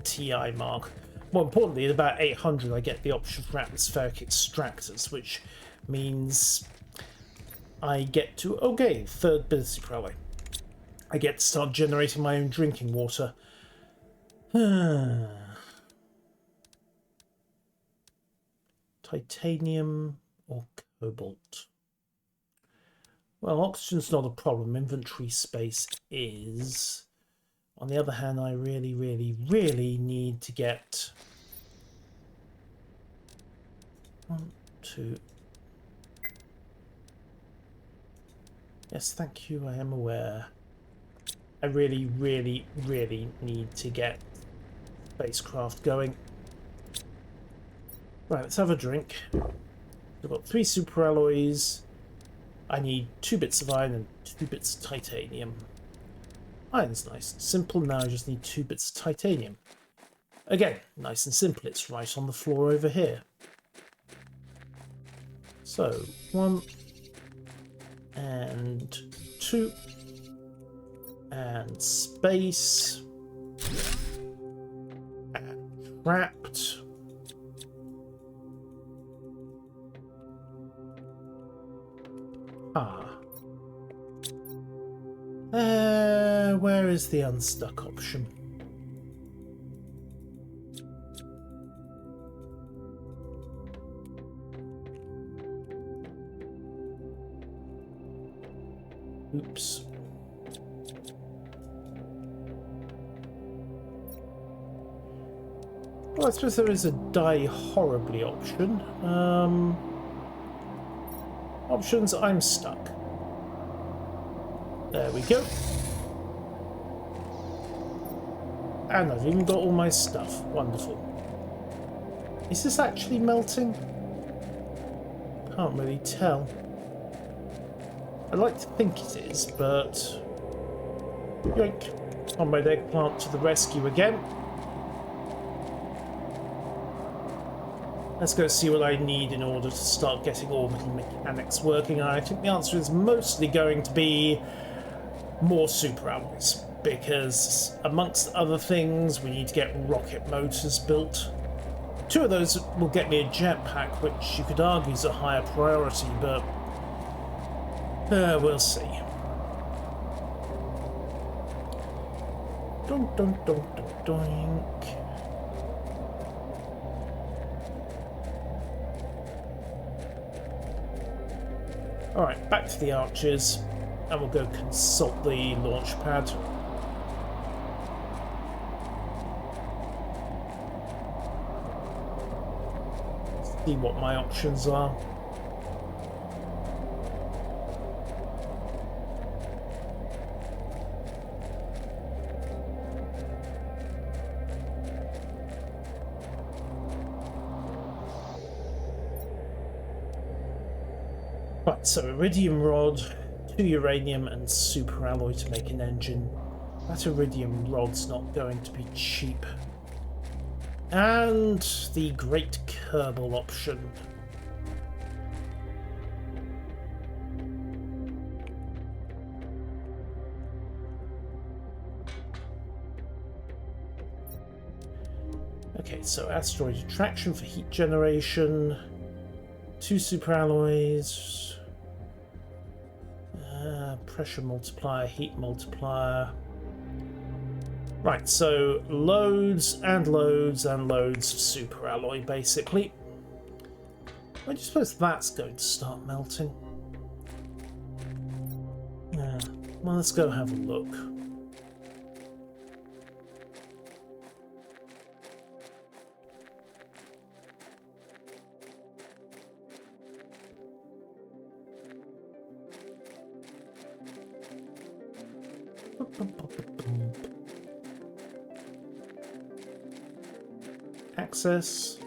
TI mark. More importantly, at about 800 I get the option for atmospheric extractors, which means I get to, okay, third ability probably. I get to start generating my own drinking water. Titanium or cobalt? Well, oxygen's not a problem. Inventory space is. On the other hand, I really, really, really need to get 1, 2. Yes, thank you. I am aware. I really, really, really need to get spacecraft going. Right, let's have a drink. I've got 3 super alloys. I need 2 bits of iron and 2 bits of titanium. Iron's nice and simple. Now I just need 2 bits of titanium. Again, nice and simple. It's right on the floor over here. So, 1 and 2 and space and trapped. Where is the unstuck option? Oops. Well, I suppose there is a die horribly option. Options, I'm stuck. There we go. And I've even got all my stuff. Wonderful. Is this actually melting? Can't really tell. I'd like to think it is, but... Yoink. Comrade Eggplant to the rescue again. Let's go see what I need in order to start getting orbital mechanics working. I think the answer is mostly going to be more super alloys, because amongst other things we need to get rocket motors built. 2 of those will get me a jetpack, which you could argue is a higher priority, but we'll see. Dun, dun, dun, dun, doink. Alright, back to the Archers, and we'll go consult the launch pad. See what my options are. Right, so iridium rod, 2 uranium and super alloy to make an engine. That iridium rod's not going to be cheap. And the Great Kerbal option. Right, so asteroid attraction for heat generation, 2 superalloys, pressure multiplier, heat multiplier. Right, so loads and loads and loads of superalloy, basically. I just suppose that's going to start melting. Yeah, well, let's go have a look. Access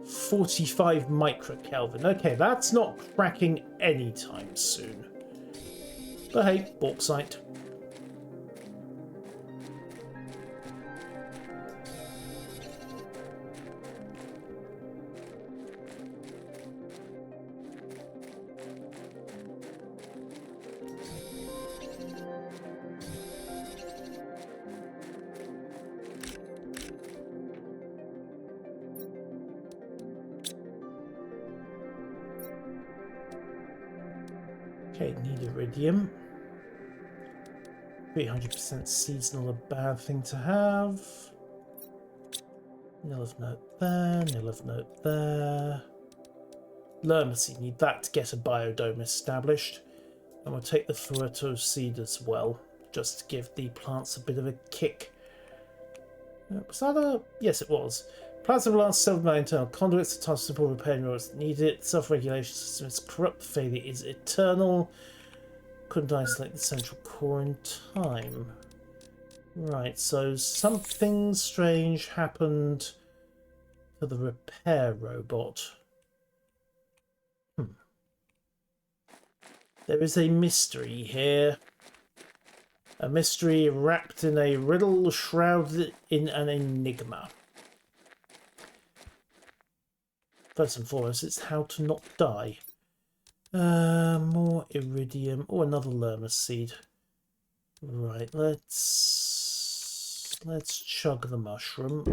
45 microkelvin. Okay, that's not cracking anytime soon. But hey, bauxite. Okay, need iridium. 300% seasonal, a bad thing to have. Nil of note there, nil of note there. Lermacy, need that to get a biodome established. And we'll take the Fueto seed as well, just to give the plants a bit of a kick. Was that a... Yes, it was. Plants have last several by internal conduits, the task simple repairing roads needed. Self-regulation system is corrupt, failure is eternal. Couldn't isolate the central core in time. Right, so something strange happened to the repair robot. There is a mystery here. A mystery wrapped in a riddle, shrouded in an enigma. First and foremost, it's how to not die. More iridium. Oh, another lerma seed. Right, let's chug the mushroom.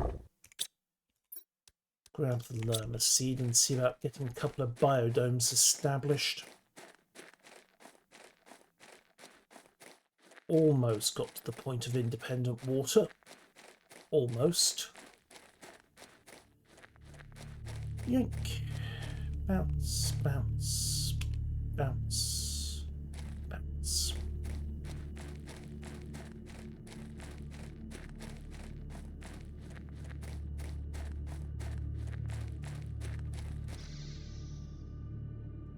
Grab the lerma seed and see about getting a couple of biodomes established. Almost got to the point of independent water. Almost. Yank. Bounce, bounce, bounce, bounce.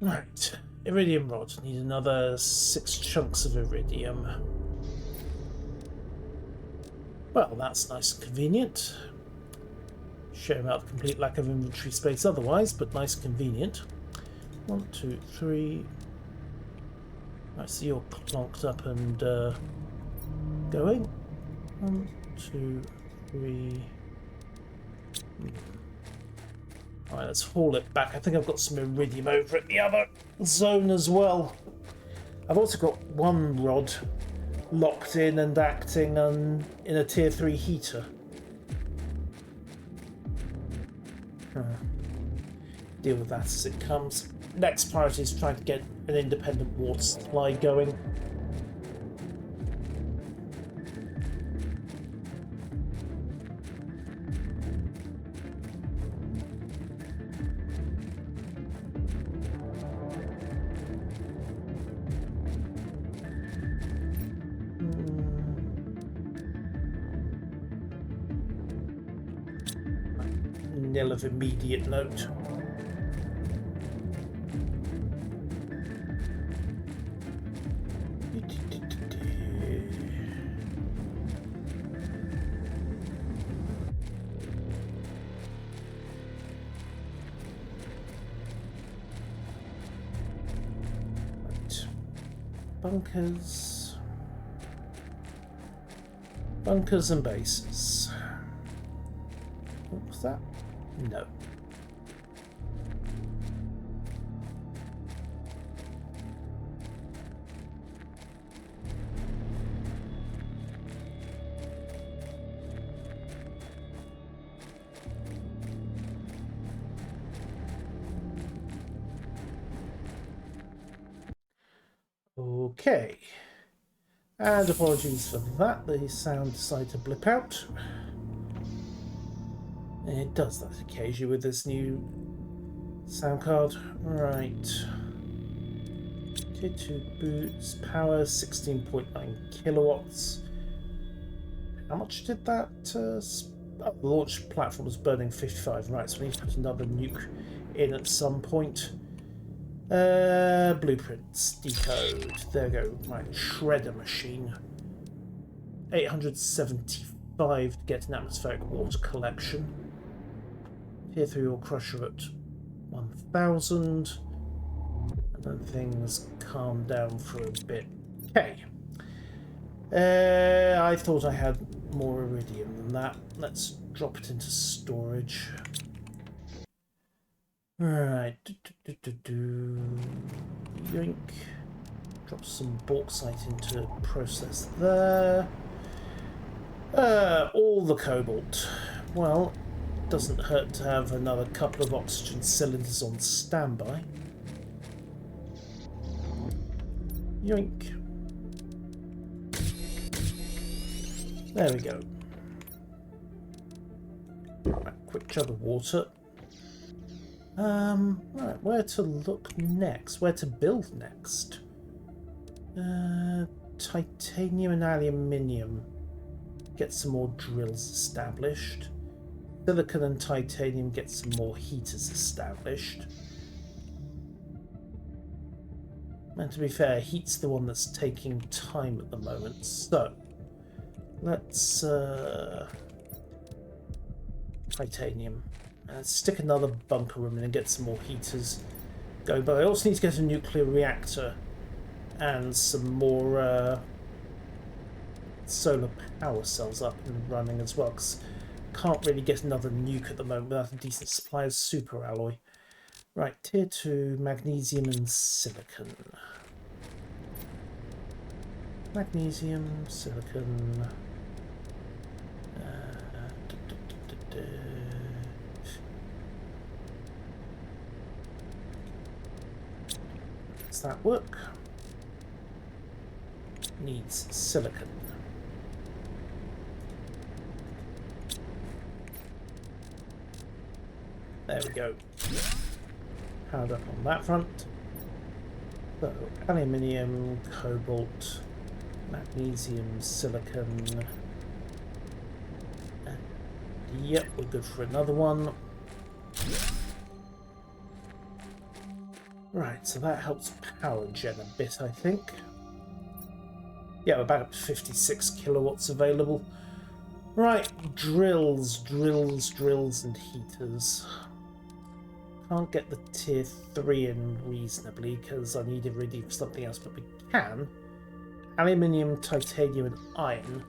Right. Iridium rod. Need another 6 chunks of iridium. Well, that's nice and convenient. Shame about the complete lack of inventory space otherwise, but nice and convenient. 1, 2, 3. Right, so you're clonked up and going. 1, 2, 3. Alright, let's haul it back. I think I've got some iridium over at the other zone as well. I've also got one rod locked in and acting in a tier 3 heater. Deal with that as it comes. Next priority is trying to get an independent water supply going. Nil of immediate note. Right. Bunkers. Bunkers and bases. What was that? No. Okay. And apologies for that, the sound decided to blip out. It does that occasionally with this new sound card. Right. Tier 2 boots, power 16.9 kilowatts. How much did that? The launch platform was burning 55. Right, so we need to put another nuke in at some point. Blueprints, decode. There we go. Right, shredder machine. 875 to get an atmospheric water collection. Tier 3 ore crusher at 1000. And then things calm down for a bit. Okay. I thought I had more iridium than that. Let's drop it into storage. Alright. Yoink. Drop some bauxite into process there. All the cobalt. Well, doesn't hurt to have another couple of oxygen cylinders on standby. Yoink. There we go. Right, quick chug of water. Right, where to look next? Where to build next? Titanium and aluminium. Get some more drills established. Silicon and titanium get some more heaters established. And to be fair, heat's the one that's taking time at the moment. So, let's titanium. Let's stick another bunker room in and get some more heaters going. But I also need to get a nuclear reactor and some more solar power cells up and running as well, because can't really get another nuke at the moment without a decent supply of super alloy. Right, tier 2, magnesium and silicon. Magnesium, silicon. Does that work? Needs silicon. There we go. Powered up on that front. So, aluminium, cobalt, magnesium, silicon. And yep, we're good for another one. Right, so that helps power gen a bit, I think. Yeah, we're back up to 56 kilowatts available. Right, drills and heaters. Can't get the tier 3 in reasonably because I need iridium for something else, but we can. Aluminium, titanium and iron.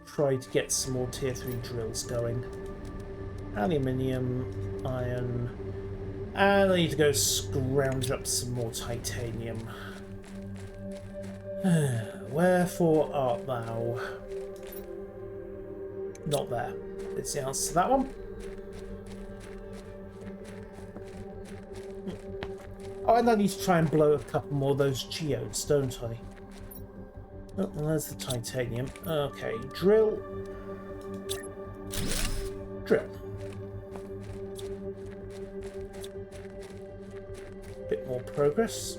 Try to get some more tier 3 drills going. Aluminium, iron, and I need to go scrounge up some more titanium. Wherefore art thou? Not there. It's the answer to that one. Oh, and I need to try and blow a couple more of those geodes, don't I? Oh, well, there's the titanium. Okay, drill. Drill. Bit more progress.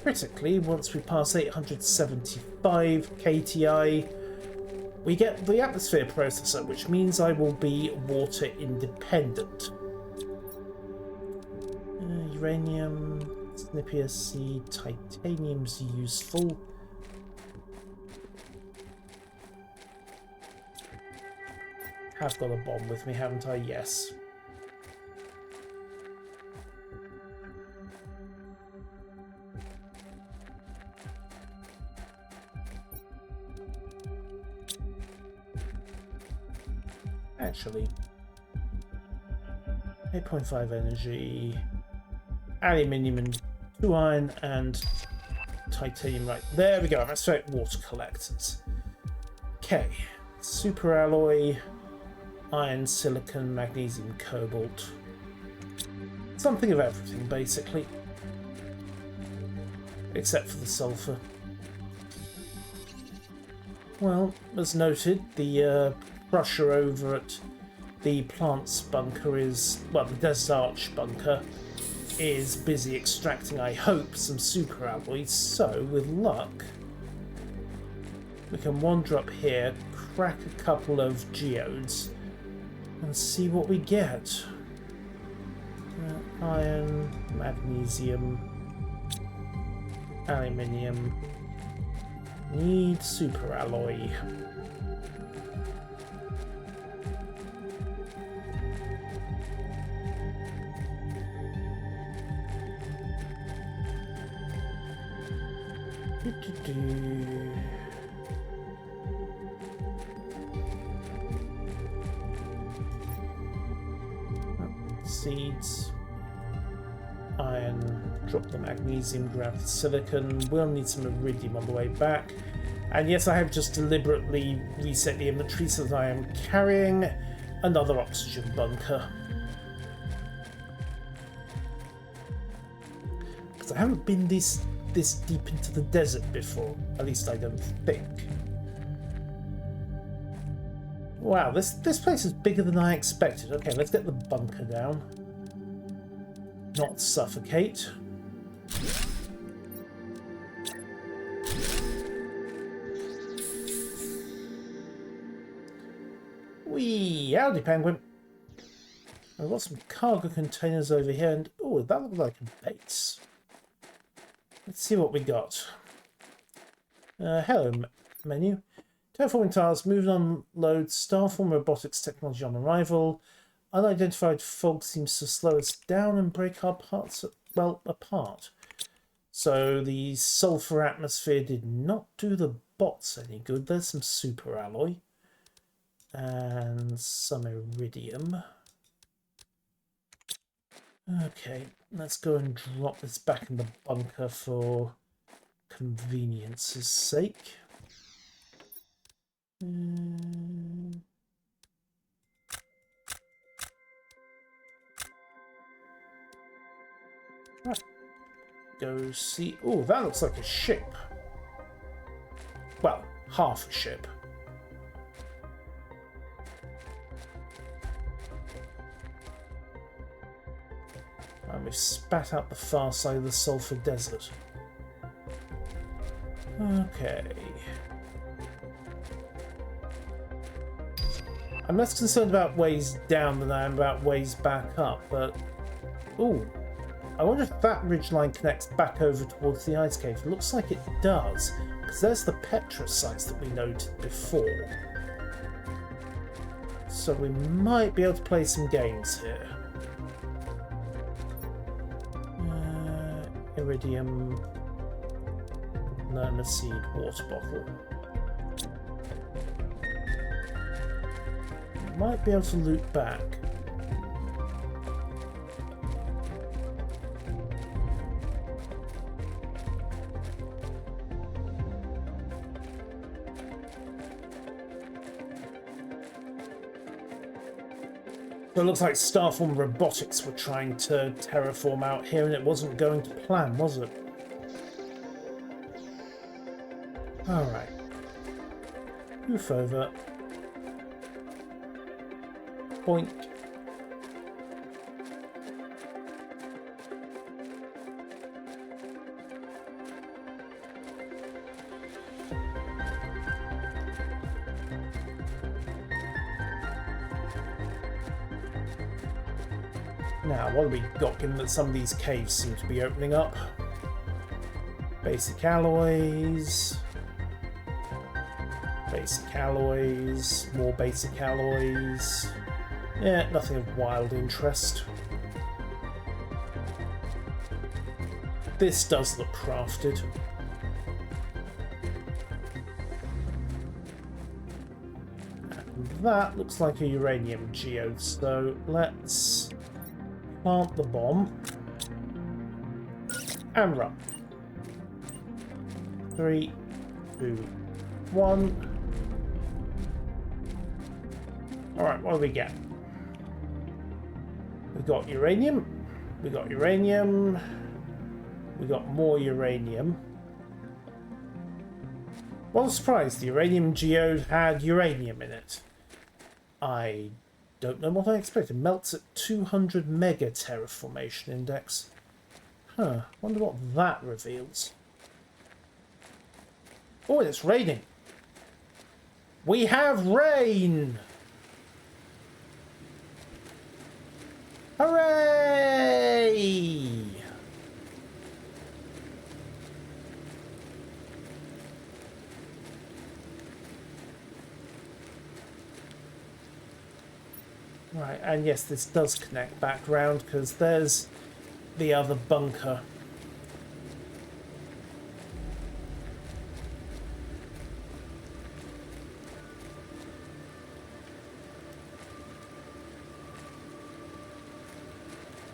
Critically, once we pass 875 KTI, we get the atmosphere processor, which means I will be water independent. Uranium, Snippier seed, titanium's useful. Have got a bomb with me, haven't I? Yes. Actually, 8.5 energy, aluminium and 2 iron and titanium. Right, there we go. Atmospheric water collectors. Okay, super alloy, iron, silicon, magnesium, cobalt. Something of everything, basically. except for the sulfur. Well, as noted, the crusher over at the plants bunker is, well, the Desert Arch bunker is busy extracting, I hope, some super alloys. So, with luck, we can wander up here, crack a couple of geodes, and see what we get. Iron, magnesium, aluminium. Need super alloy. Seeds. Iron, drop the magnesium, grab the silicon. We'll need some iridium on the way back. And yes, I have just deliberately reset the inventory so that I am carrying another oxygen bunker. Because I haven't been this deep into the desert before. At least I don't think. Wow, this place is bigger than I expected. Okay, let's get the bunker down. Not suffocate. Whee! Howdy, penguin. I've got some cargo containers over here, and oh, that looks like a base. Let's see what we got. Hello, menu. Terraforming tiles, move and unload, Starform robotics technology on arrival. Unidentified fog seems to slow us down and break our parts, well, apart. So the sulfur atmosphere did not do the bots any good. There's some super alloy. And some iridium. Okay, let's go and drop this back in the bunker for convenience's sake. Right. Go see. Oh, that looks like a ship. Well, half a ship. And we've spat out the far side of the sulfur desert. Okay. I'm less concerned about ways down than I am about ways back up, but... Ooh. I wonder if that ridgeline connects back over towards the ice cave. It looks like it does, because there's the Petra sites that we noted before. So we might be able to play some games here. Iridium, Lerma seed, water bottle. Might be able to loot back. So it looks like Starform Robotics were trying to terraform out here and it wasn't going to plan, was it? Alright. Move over. Point. Now, what have we got, given that some of these caves seem to be opening up? Basic alloys. Basic alloys. More basic alloys. Yeah, nothing of wild interest. This does look crafted. And that looks like a uranium geode, so let's plant the bomb and run. 3, 2, 1. Alright, what do we get? We got uranium. We got uranium. We got more uranium. What a surprise, the uranium geode had uranium in it. I don't know what I expected. Melts at 200 megaterra formation index. Huh, wonder what that reveals. Oh, it's raining. We have rain! Hooray! Right, and yes, this does connect back round because there's the other bunker.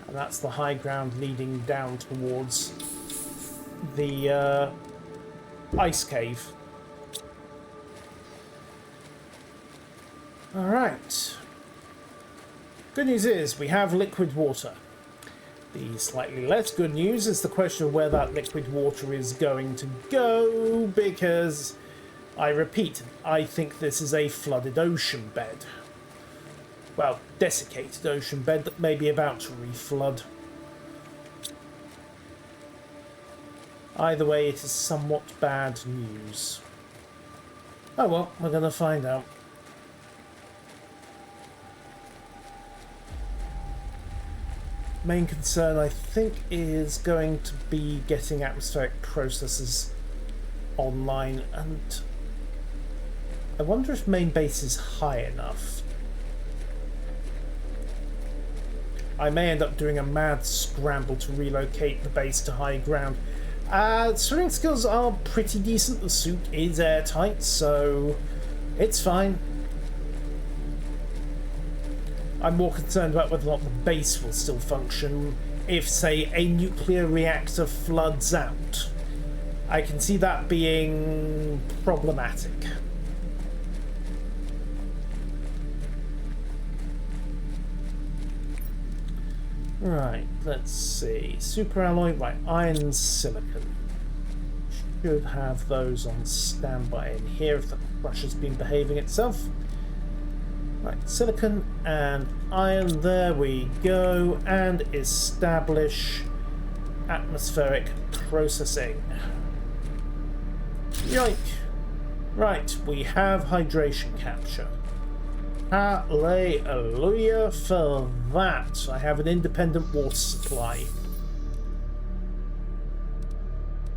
And that's the high ground leading down towards the ice cave. All right. Good news is we have liquid water. The slightly less good news is the question of where that liquid water is going to go, because, I repeat, I think this is a flooded ocean bed. Well, desiccated ocean bed that may be about to reflood. Either way, it is somewhat bad news. Oh well, we're going to find out. Main concern, I think, is going to be getting atmospheric processes online, and I wonder if main base is high enough. I may end up doing a mad scramble to relocate the base to high ground. Swimming skills are pretty decent. The suit is airtight, so it's fine. I'm more concerned about whether or not the base will still function if, say, a nuclear reactor floods out. I can see that being problematic. Right, let's see. Superalloy, right, iron and silicon. Should have those on standby in here if the crusher's been behaving itself. Right, silicon and iron, there we go, and establish atmospheric processing. Yoink! Right, we have hydration capture. Hallelujah for that. I have an independent water supply.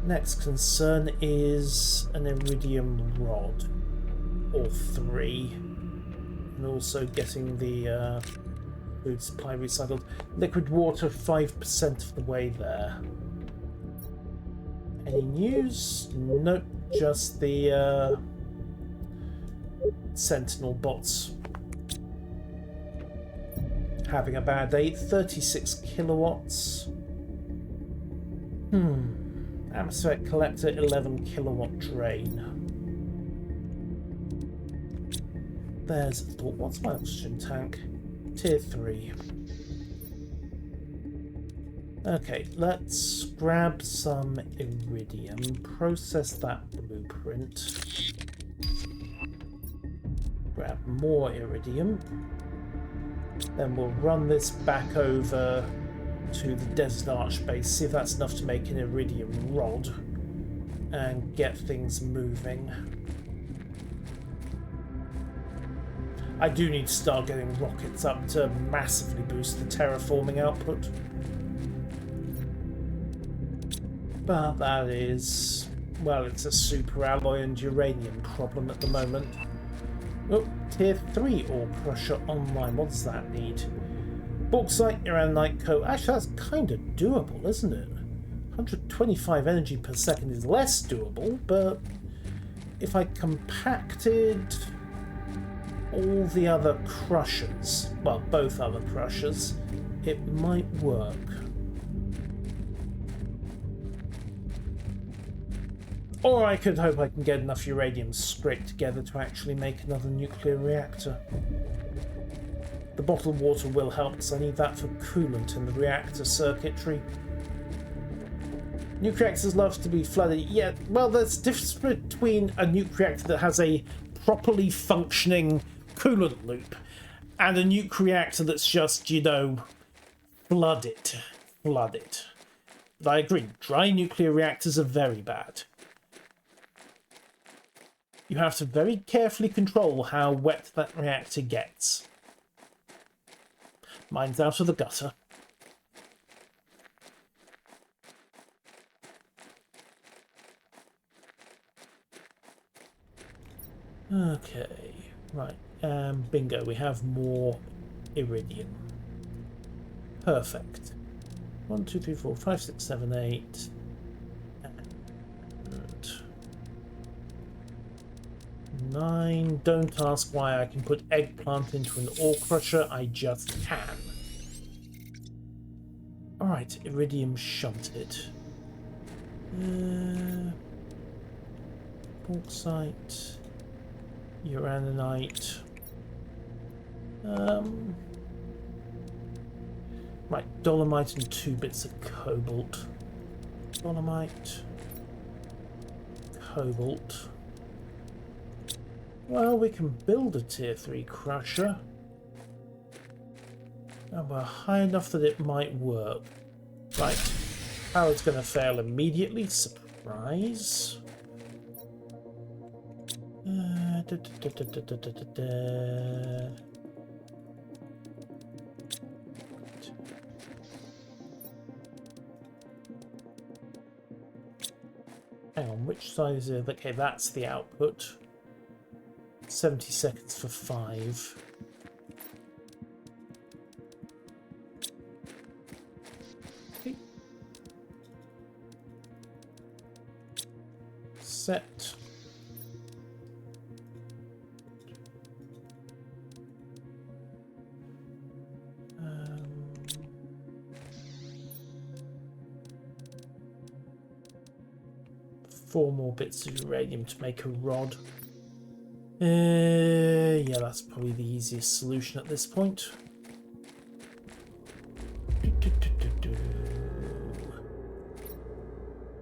Next concern is an iridium rod, or 3. And also getting the food supply recycled. Liquid water, 5% of the way there. Any news? Nope, just the Sentinel bots having a bad day. 36 kilowatts. Atmospheric collector, 11 kilowatt drain. There's a thought. What's my oxygen tank? Tier 3. Okay, let's grab some iridium, process that blueprint, grab more iridium, then we'll run this back over to the Desert Arch base, see if that's enough to make an iridium rod and get things moving. I do need to start getting rockets up to massively boost the terraforming output. But that is, well, it's a superalloy and uranium problem at the moment. Oh, tier 3 ore crusher online. What does that need? Bauxite, uranite, coal. Actually, that's kind of doable, isn't it? 125 energy per second is less doable, but if I compacted all the other crushers, well, both other crushers, it might work. Or I could hope I can get enough uranium scraped together to actually make another nuclear reactor. The bottled water will help because I need that for coolant in the reactor circuitry. Nuclear reactors love to be flooded. Yeah, well, there's a difference between a nuclear reactor that has a properly functioning coolant loop and a nuclear reactor that's just, you know, flooded. Flooded. But I agree, dry nuclear reactors are very bad. You have to very carefully control how wet that reactor gets. Mine's out of the gutter. Okay, right. Bingo, we have more iridium. Perfect. 1, 2, 3, 4, 5, 6, 7, 8. And 9. Don't ask why I can put eggplant into an ore crusher, I just can. Alright, iridium shunted. Bauxite. Uraninite. Right, dolomite and 2 bits of cobalt. Dolomite. Cobalt. Well, we can build a tier 3 crusher. And we're high enough that it might work. Right. Power's going to fail immediately. Surprise. Hang on, which side is it? Okay, that's the output. 70 seconds for 5. Okay. Set. Four more bits of uranium to make a rod. Yeah, that's probably the easiest solution at this point.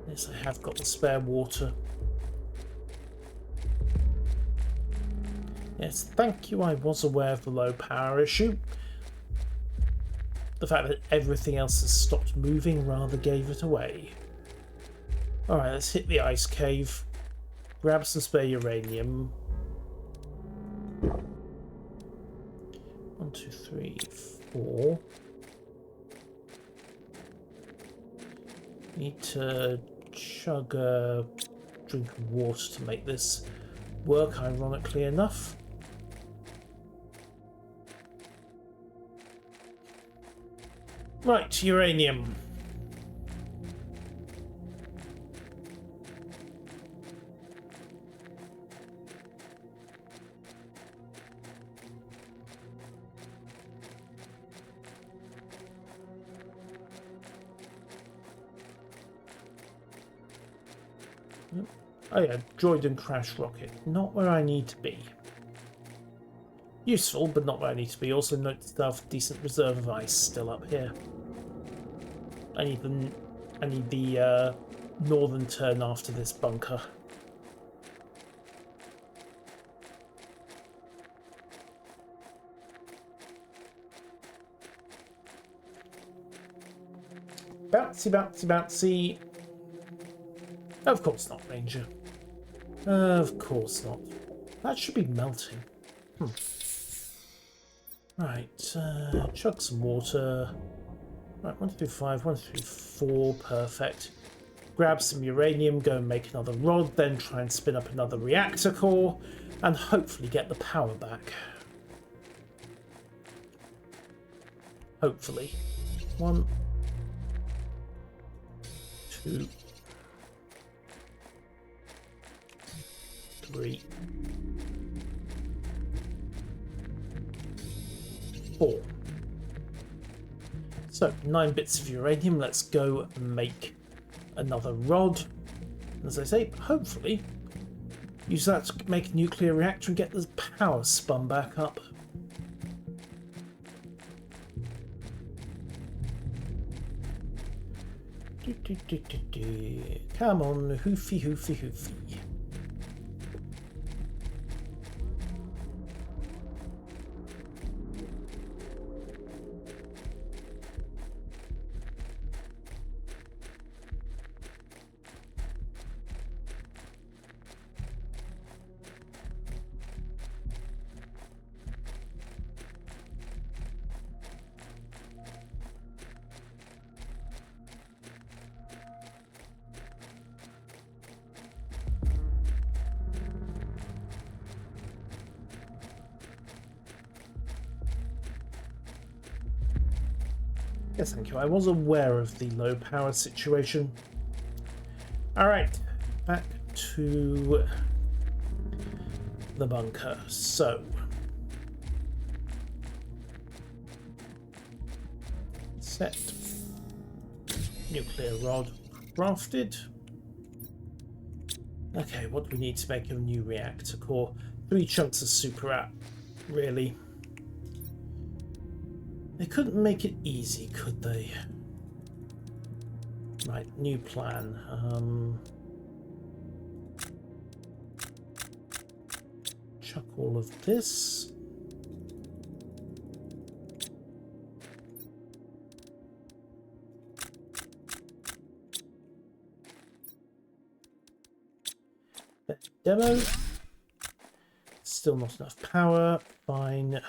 Yes, I have got the spare water. Yes, thank you. I was aware of the low power issue. The fact that everything else has stopped moving rather gave it away. Alright, let's hit the ice cave. Grab some spare uranium. 1, 2, 3, 4. Need to chug a drink of water to make this work, ironically enough. Right, uranium. Oh yeah, droid and crash rocket. Not where I need to be. Useful, but not where I need to be. Also note to have decent reserve of ice still up here. I need the northern turn after this bunker. Bouncy, bouncy, bouncy. Of course not, Ranger. Of course not. That should be melting. Right, chug some water. Right, 1, 2, 5, 1, 2, 4, perfect. Grab some uranium, go and make another rod, then try and spin up another reactor core, and hopefully get the power back. Hopefully. 1, 2, 3, 4. So 9 bits of uranium. Let's go make another rod. As I say, hopefully use that to make a nuclear reactor and get the power spun back up. Come on, hoofy, hoofy, hoofy. Yes, thank you. I was aware of the low power situation. Alright, back to the bunker. So, set nuclear rod crafted. Okay, what do we need to make a new reactor core? 3 chunks of super app, really. They couldn't make it easy, could they? Right, new plan. Chuck all of this. Demo. Still not enough power. Fine.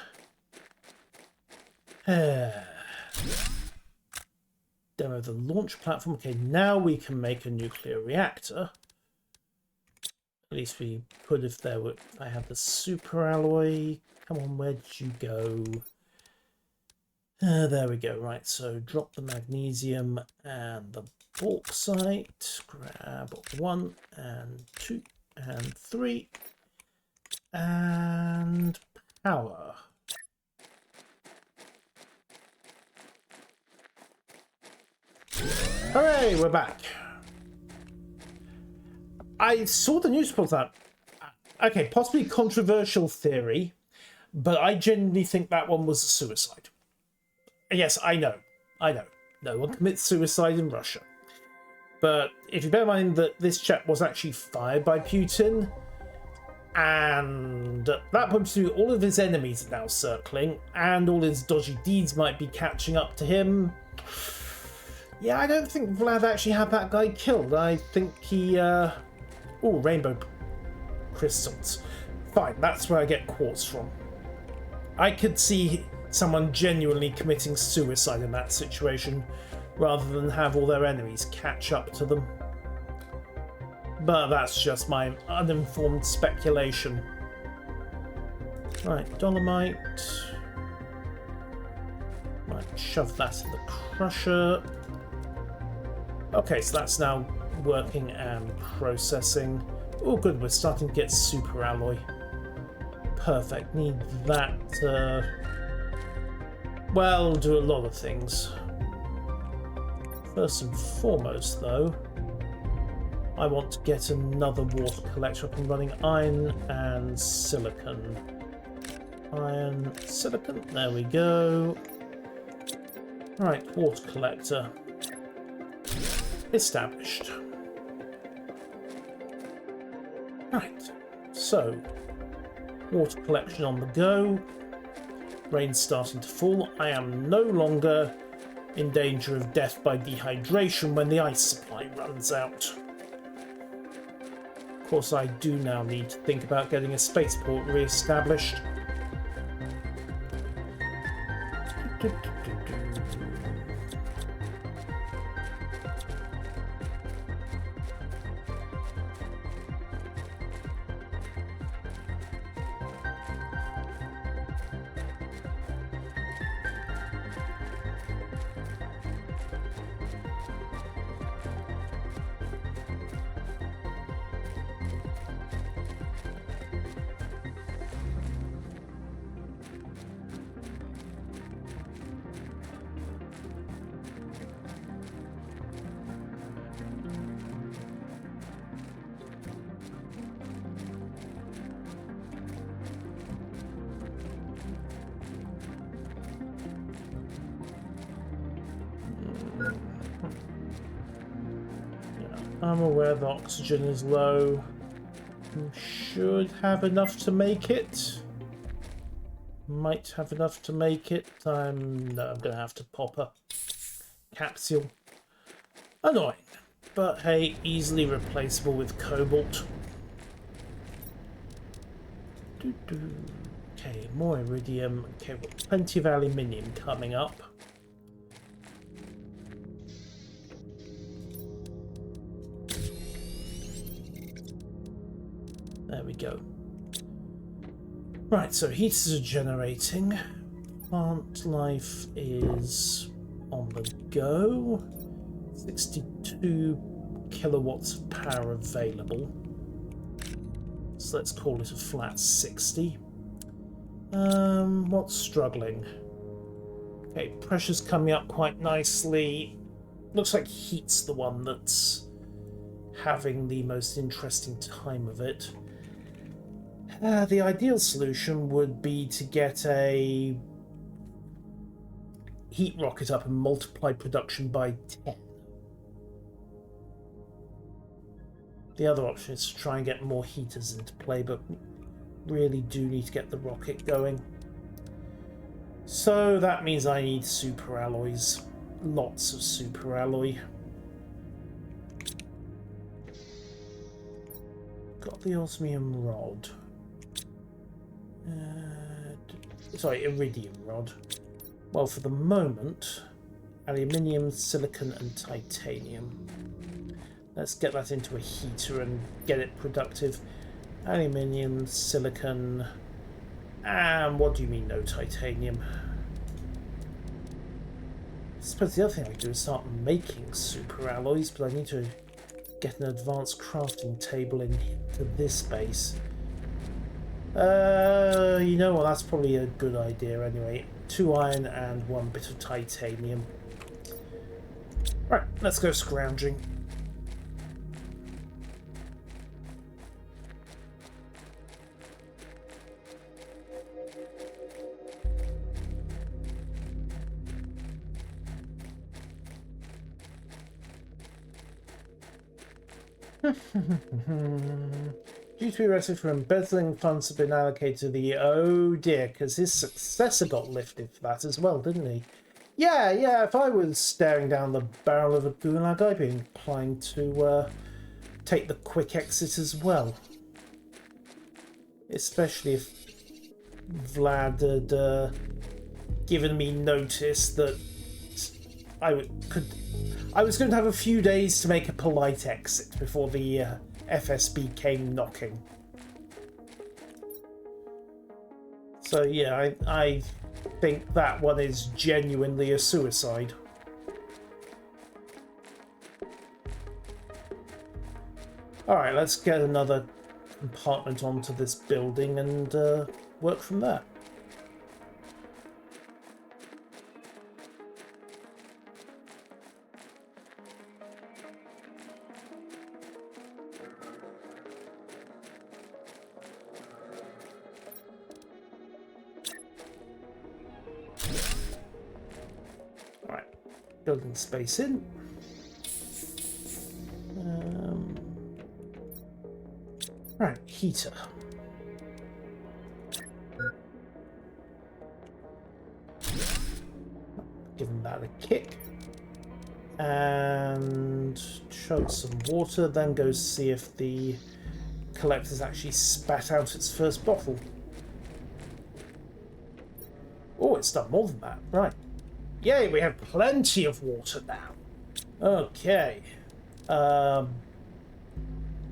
Demo the launch platform. Okay, now we can make a nuclear reactor. At least we could if there were. I have the super alloy. Come on, where'd you go? There we go. Right, so drop the magnesium and the bauxite. Grab 1 and 2 and 3 and power. Hooray, we're back. I saw the news report that, okay, possibly controversial theory, but I genuinely think that one was a suicide. Yes, I know. No one commits suicide in Russia. But if you bear in mind that this chap was actually fired by Putin, and at that point too, all of his enemies are now circling, and all his dodgy deeds might be catching up to him. Yeah, I don't think Vlad actually had that guy killed. I think he... Oh, rainbow crystals. Fine, that's where I get quartz from. I could see someone genuinely committing suicide in that situation, rather than have all their enemies catch up to them. But that's just my uninformed speculation. Right, dolomite. Right, shove that in the crusher. Okay, so that's now working and processing. Oh good, we're starting to get super alloy. Perfect, need that well, do a lot of things. First and foremost though, I want to get another water collector up and running. Iron and silicon. Iron, silicon, there we go. Right, water collector. Established. Right, so water collection on the go. Rain's starting to fall. I am no longer in danger of death by dehydration when the ice supply runs out. Of course, I do now need to think about getting a spaceport re-established. I'm aware the oxygen is low. Should have enough to make it. Might have enough to make it. No, I'm gonna have to pop a capsule. Annoying, but hey, easily replaceable with cobalt. Okay, more iridium. Okay, we've got plenty of aluminium coming up. There we go. Right, so heaters are generating. Plant life is on the go. 62 kilowatts of power available. So let's call it a flat 60. What's struggling? Okay, pressure's coming up quite nicely. Looks like heat's the one that's having the most interesting time of it. The ideal solution would be to get a heat rocket up and multiply production by 10. The other option is to try and get more heaters into play, but really do need to get the rocket going. So that means I need super alloys. Lots of super alloy. Got the osmium rod. Sorry, iridium rod. Well, for the moment, aluminium, silicon and titanium. Let's get that into a heater and get it productive. Aluminium, silicon, and what do you mean no titanium? I suppose the other thing I can do is start making super alloys, but I need to get an advanced crafting table into this base. You know what, that's probably a good idea anyway. 2 iron and 1 bit of titanium. Right, let's go scrounging. Due to be arrested for embezzling, funds have been allocated to the... Oh dear, because his successor got lifted for that as well, didn't he? Yeah, if I was staring down the barrel of a gulag, I'd be inclined to take the quick exit as well. Especially if Vlad had given me notice that I was going to have a few days to make a polite exit before the FSB came knocking. So yeah, I think that one is genuinely a suicide. Alright, let's get another compartment onto this building and work from there. Building space in. Right, heater. Give that a kick. And chug some water, then go see if the collector's actually spat out its first bottle. Oh, it's done more than that. Right. Yay, we have plenty of water now. Okay.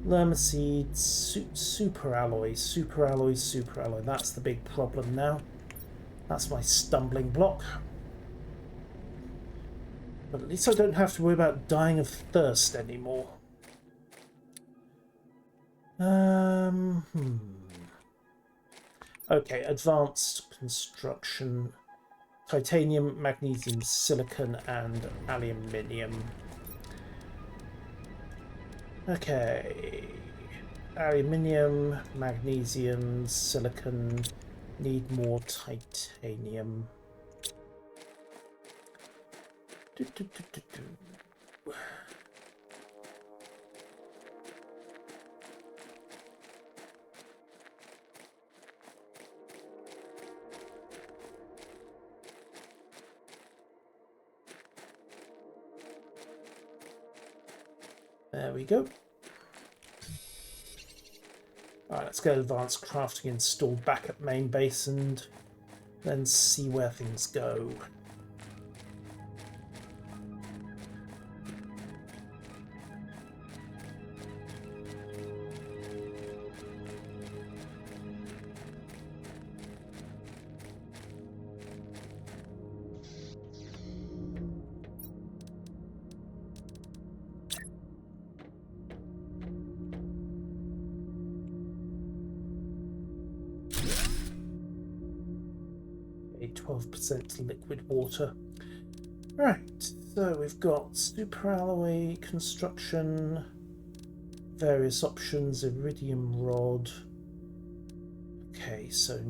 Lermaseed, super alloy. That's the big problem now. That's my stumbling block. But at least I don't have to worry about dying of thirst anymore. Okay, advanced construction. Titanium, magnesium, silicon, and aluminium. Okay. Aluminium, magnesium, silicon. Need more titanium. There we go. Alright, let's get advanced crafting installed back at main base and then see where things go. A 12% liquid water. Right, so we've got superalloy construction, various options, iridium rod. Okay, so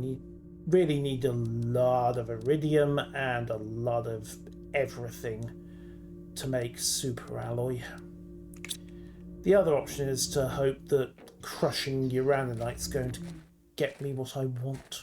really need a lot of iridium and a lot of everything to make superalloy. The other option is to hope that crushing uraninite's going to get me what I want.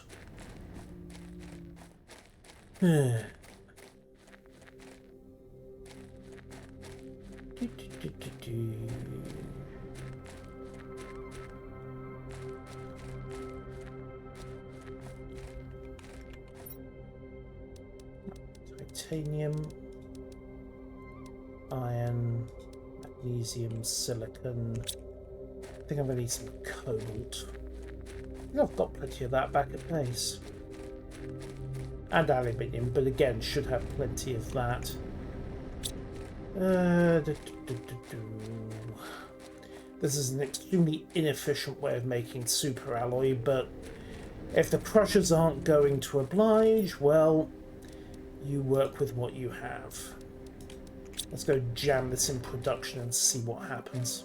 Titanium, iron, magnesium, silicon. I think I'm going to need some cobalt. I think I've got plenty of that back at base. And aluminium, but again, should have plenty of that. This is an extremely inefficient way of making superalloy, but if the crushers aren't going to oblige, well, you work with what you have. Let's go jam this in production and see what happens.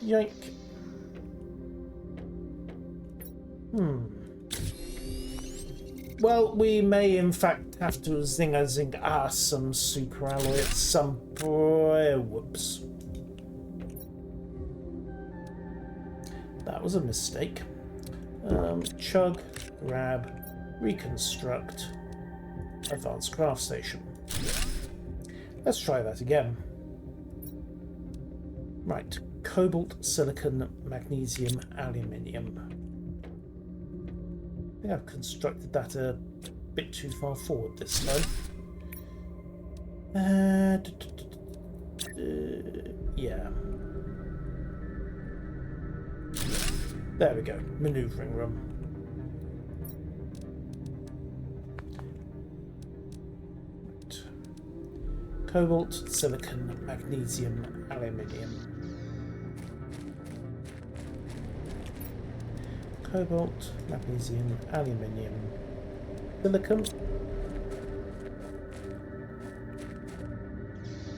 Yoink. Well, we may in fact have to zing some superalloy at some point. Whoops. That was a mistake. Chug, grab, reconstruct, advanced craft station. Let's try that again. Right, cobalt, silicon, magnesium, aluminium. I think I've constructed that a bit too far forward this time. Yeah. There we go. Maneuvering room. Right. Cobalt, silicon, magnesium, aluminium. Cobalt, magnesium, aluminium, silicon.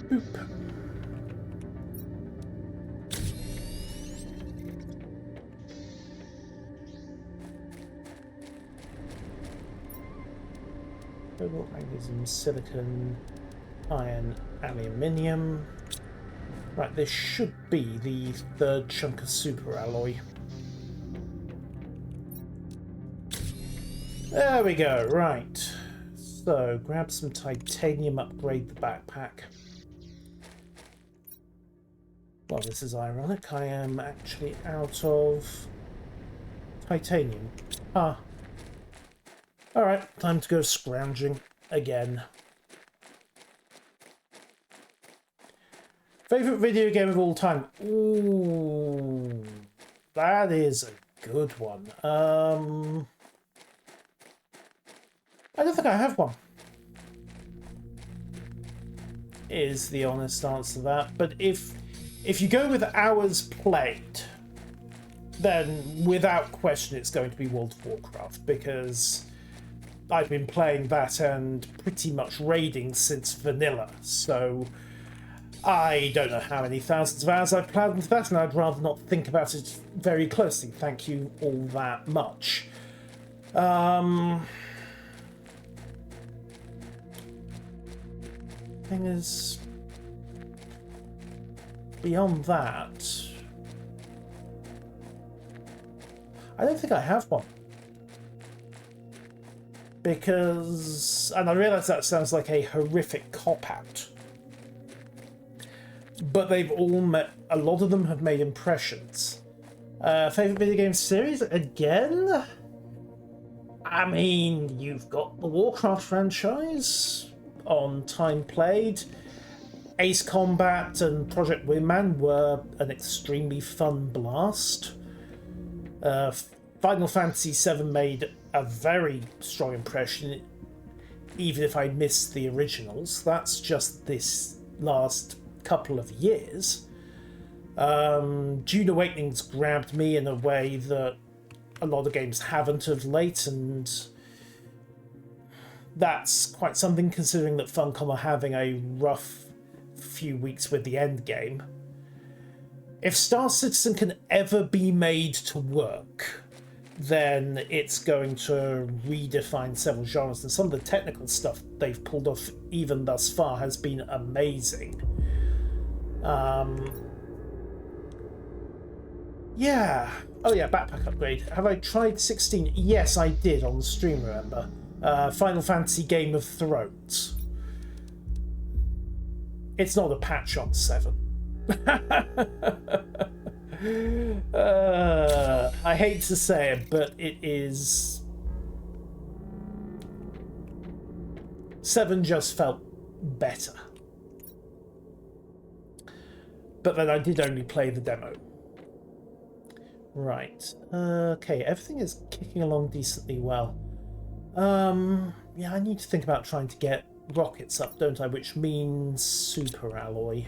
Boop. Cobalt, magnesium, silicon, iron, aluminium. Right, this should be the third chunk of superalloy. There we go, right. So, grab some titanium, upgrade the backpack. Well, this is ironic. I am actually out of titanium. Ah. Alright, time to go scrounging again. Favourite video game of all time? Ooh, that is a good one. I don't think I have one, is the honest answer to that. But if you go with hours played, then without question it's going to be World of Warcraft, because I've been playing that and pretty much raiding since vanilla, so I don't know how many thousands of hours I've played into that, and I'd rather not think about it very closely. Thank you all that much. Thing is, beyond that, I don't think I have one. Because, and I realise that sounds like a horrific cop-out, but they've all met. A lot of them have made impressions. Favorite video game series again? I mean, you've got the Warcraft franchise on time played. Ace Combat and Project Wingman were an extremely fun blast. Final Fantasy VII made a very strong impression, even if I missed the originals. That's just this last couple of years. Dune Awakening's grabbed me in a way that a lot of games haven't of late, and that's quite something considering that Funcom are having a rough few weeks with the end game. If Star Citizen can ever be made to work, then it's going to redefine several genres, and some of the technical stuff they've pulled off even thus far has been amazing. Yeah. Oh yeah, backpack upgrade. Have I tried 16? Yes, I did on the stream, remember. Final Fantasy Game of Thrones. It's not a patch on 7. I hate to say it, but it is... 7 just felt better. But then I did only play the demo. Right. Okay, everything is kicking along decently well. Yeah, I need to think about trying to get rockets up, don't I? Which means super alloy.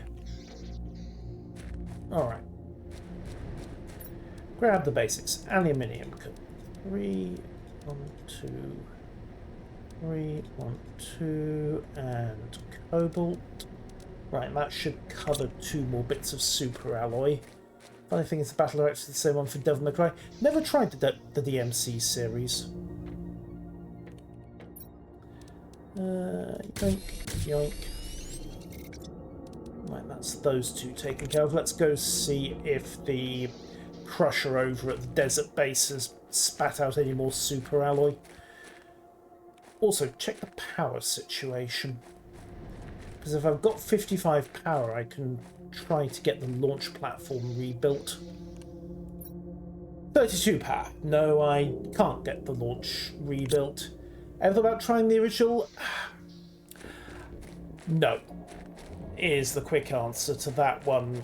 Alright. Grab the basics. Aluminium. 3, 1, 2, 3, 1, 2, and cobalt. Right, that should cover 2 more bits of super alloy. Funny thing is, the battle are actually the same one for Devil May Cry. Never tried the DMC series. Yoink, yoink. Right, that's those 2 taken care of. Let's go see if the crusher over at the desert base has spat out any more super alloy. Also, check the power situation. Because if I've got 55 power, I can try to get the launch platform rebuilt. 32 power. No, I can't get the launch rebuilt. Ever thought about trying the original? No, is the quick answer to that one.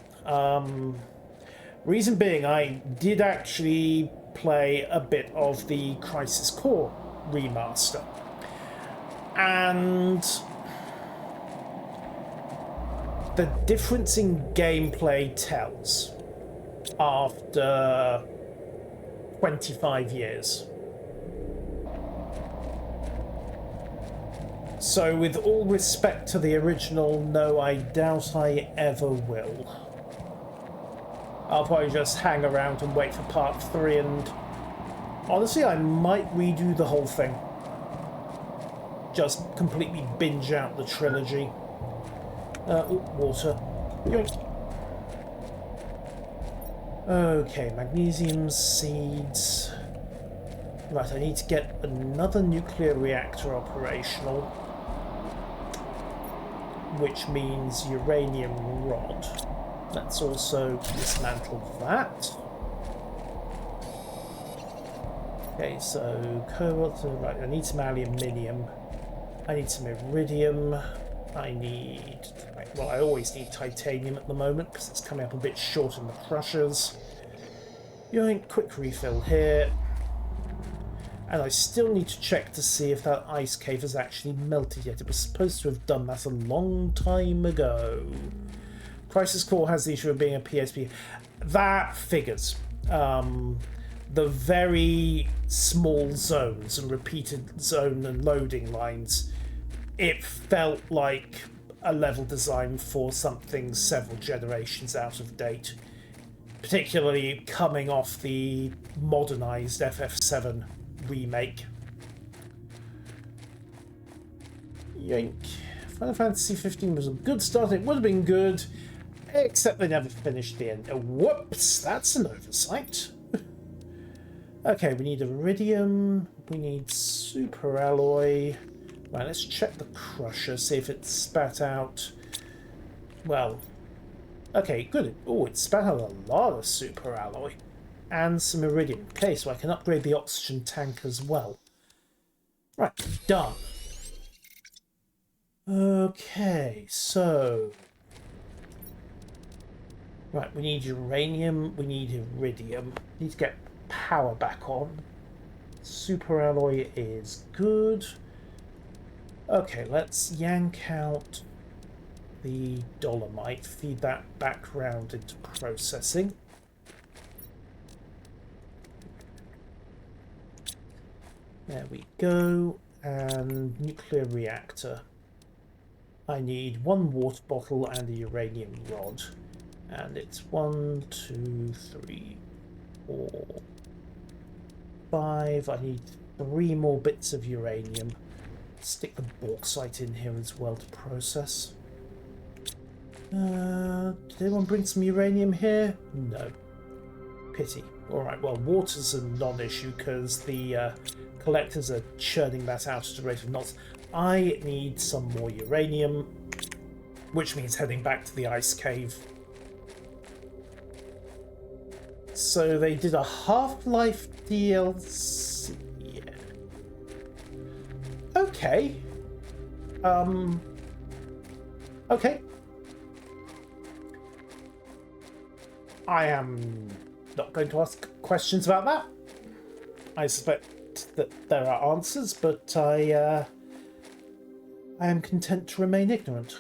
Reason being, I did actually play a bit of the Crisis Core remaster. And the difference in gameplay tells after 25 years. So with all respect to the original, no, I doubt I ever will. I'll probably just hang around and wait for part 3, and honestly, I might redo the whole thing. Just completely binge out the trilogy. Water. Yoink. Okay, magnesium seeds. Right, I need to get another nuclear reactor operational, which means uranium rod. Let's also dismantle that. Okay, so cobalt. Right, I need some aluminium. I need some iridium. I need... Well, I always need titanium at the moment because it's coming up a bit short in the crushers. Yoink, quick refill here. And I still need to check to see if that ice cave has actually melted yet. It was supposed to have done that a long time ago. Crisis Core has the issue of being a PSP. That figures. The very small zones and repeated zone and loading lines, it felt like a level designed for something several generations out of date, particularly coming off the modernized FF7 remake. Yoink. Final Fantasy 15 was a good start. It would have been good, except they never finished the end. Oh, whoops, that's an oversight. Okay, we need iridium, we need super alloy. Right, let's check the crusher, see if it's spat out. Well, Okay, good. Oh, it spat out a lot of super alloy. And some iridium. Okay, so I can upgrade the oxygen tank as well. Right, done. Okay, so... Right, we need uranium, we need iridium. Need to get power back on. Super alloy is good. Okay, let's yank out the dolomite, feed that back round into processing. There we go. And nuclear reactor. I need one water bottle and a uranium rod. And it's 1, 2, 3, 4, 5. I need 3 more bits of uranium. Stick the bauxite in here as well to process. Did anyone bring some uranium here? No. Pity. Alright, well, water's a non-issue because the collectors are churning that out at a rate of knots. I need some more uranium, which means heading back to the ice cave. So they did a Half-Life DLC. Yeah. Okay. Okay. I am not going to ask questions about that. I suspect that there are answers, but I am content to remain ignorant.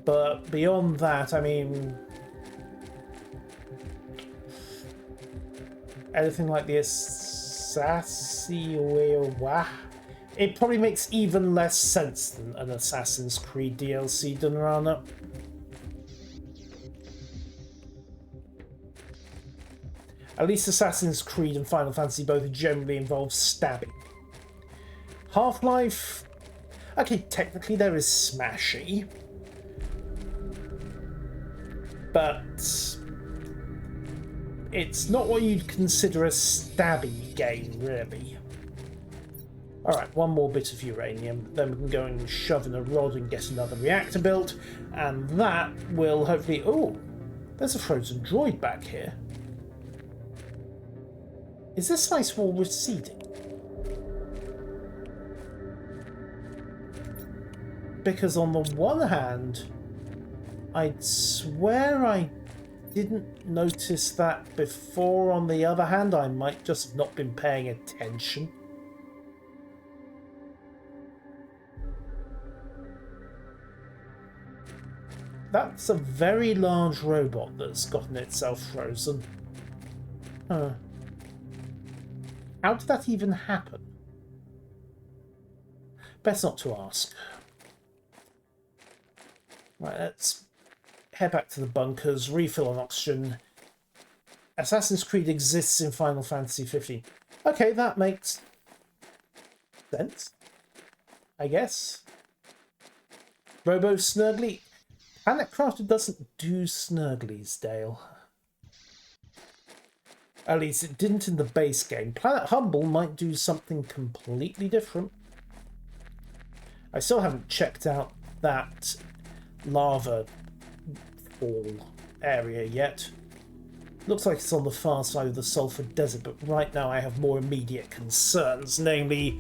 But beyond that, I mean, anything like the Assassin's, it probably makes even less sense than an Assassin's Creed DLC, Dunrana. At least Assassin's Creed and Final Fantasy both generally involve stabbing. Half-Life, okay, technically there is smashy, but it's not what you'd consider a stabby game, really. Alright, one more bit of uranium, then we can go and shove in a rod and get another reactor built, and that will hopefully... Oh, there's a frozen droid back here. Is this ice wall receding? Because on the one hand, I'd swear I didn't notice that before. On the other hand, I might just have not been paying attention. That's a very large robot that's gotten itself frozen. How did that even happen? Best not to ask. Right, let's head back to the bunkers, refill on oxygen. Assassin's Creed exists in Final Fantasy 15. Okay, that makes sense, I guess. Robo Snurgly. Planet Crafter doesn't do Snurglies, Dale. At least it didn't in the base game. Planet Humble might do something completely different. I still haven't checked out that lava fall area yet. Looks like it's on the far side of the Sulphur Desert, but right now I have more immediate concerns, namely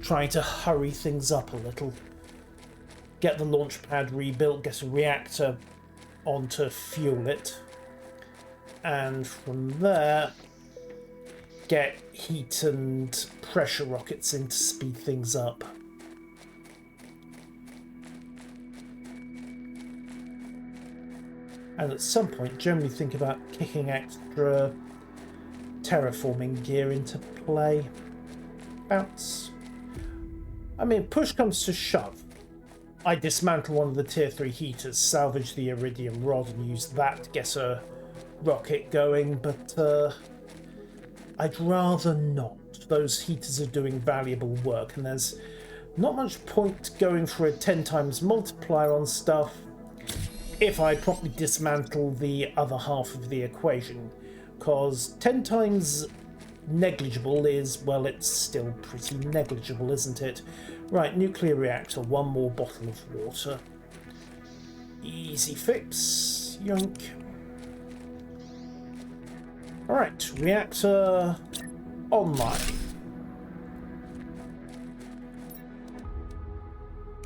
trying to hurry things up a little. Get the launch pad rebuilt, get a reactor on to fuel it, and from there get heat and pressure rockets in to speed things up. And at some point generally think about kicking extra terraforming gear into play. Bounce. I mean, push comes to shove, I dismantle one of the tier 3 heaters, salvage the iridium rod and use that to get a rocket going, but I'd rather not. Those heaters are doing valuable work, and there's not much point going for a 10 times multiplier on stuff if I properly dismantle the other half of the equation, because 10 times negligible is, well, it's still pretty negligible, isn't it? Right, nuclear reactor, one more bottle of water. Easy fix, yoink. Alright, reactor online.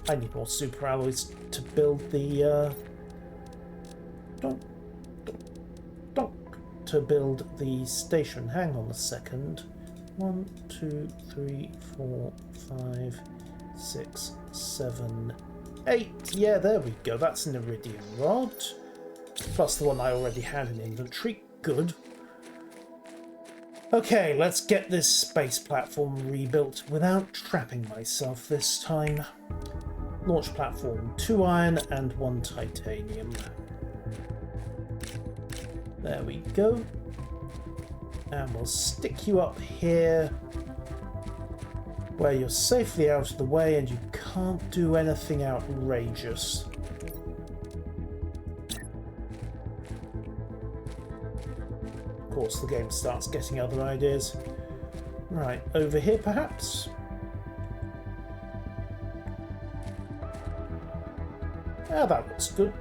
I need more super alloys to build the to build the station. Hang on a second. 1, 2, 3, 4, 5, 6, 7, 8. Yeah, there we go. That's an iridium rod. Plus the one I already had in inventory. Good. Okay, let's get this space platform rebuilt without trapping myself this time. Launch platform, 2 iron and 1 titanium. There we go. And we'll stick you up here where you're safely out of the way and you can't do anything outrageous. Of course, the game starts getting other ideas. Right, over here perhaps? Ah, that looks good.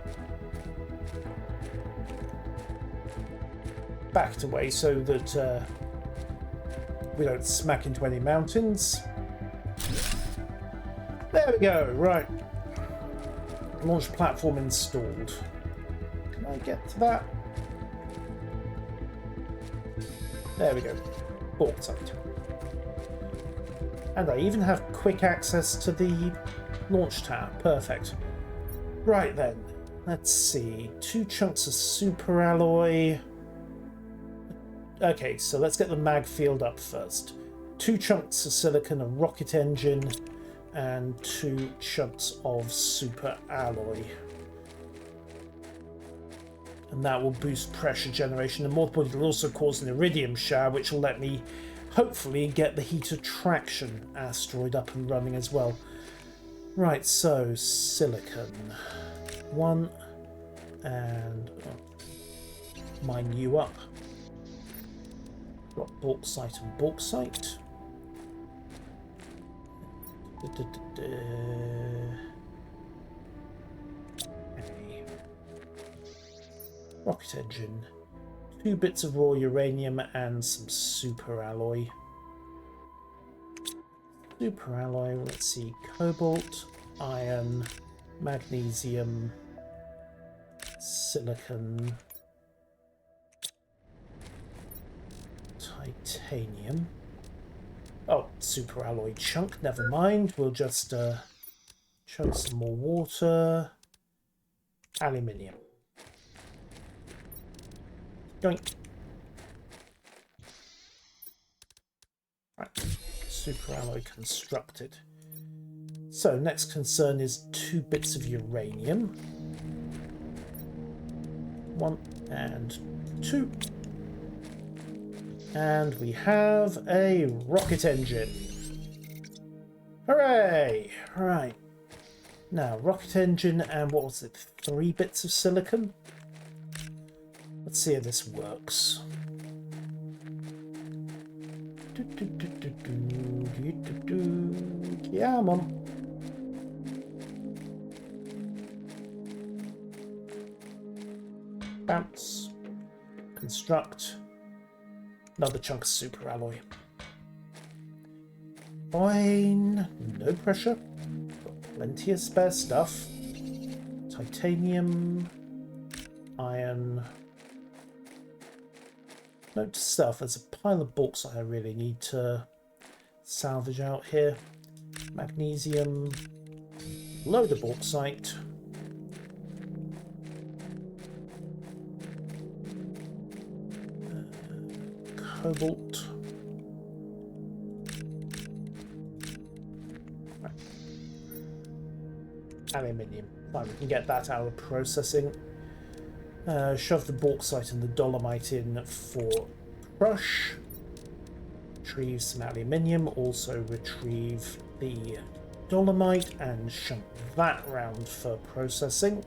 Backed away so that we don't smack into any mountains. There we go, right. Launch platform installed. Can I get to that? There we go. Bauxite. And I even have quick access to the launch tower. Perfect. Right then. Let's see. 2 chunks of super alloy. Okay, so let's get the mag field up first. 2 chunks of silicon, a rocket engine, and 2 chunks of super alloy. And that will boost pressure generation, and more importantly, it'll also cause an iridium shower, which will let me hopefully get the heat attraction asteroid up and running as well. Right, so silicon. 1, and mine you up. Got bauxite and bauxite. Okay. Rocket engine. 2 bits of raw uranium and some super alloy. Super alloy, let's see, cobalt, iron, magnesium, silicon, titanium. Oh, super alloy chunk, never mind. We'll just chunk some more water. Aluminium. Yoink. Right, super alloy constructed. So next concern is 2 bits of uranium. 1 and 2. And we have a rocket engine. Hooray! Right. Now, rocket engine and what was it? 3 bits of silicon? Let's see how this works. Yeah, I'm on. Bounce. Construct. Another chunk of super alloy. Fine. No pressure. Got plenty of spare stuff. Titanium. Iron. Note to self, there's a pile of bauxite I really need to salvage out here. Magnesium. Load of bauxite. Cobalt. Right. Aluminium. Fine, we can get that out of processing. Shove the bauxite and the dolomite in for crush. Retrieve some aluminium. Also retrieve the dolomite and shunt that round for processing.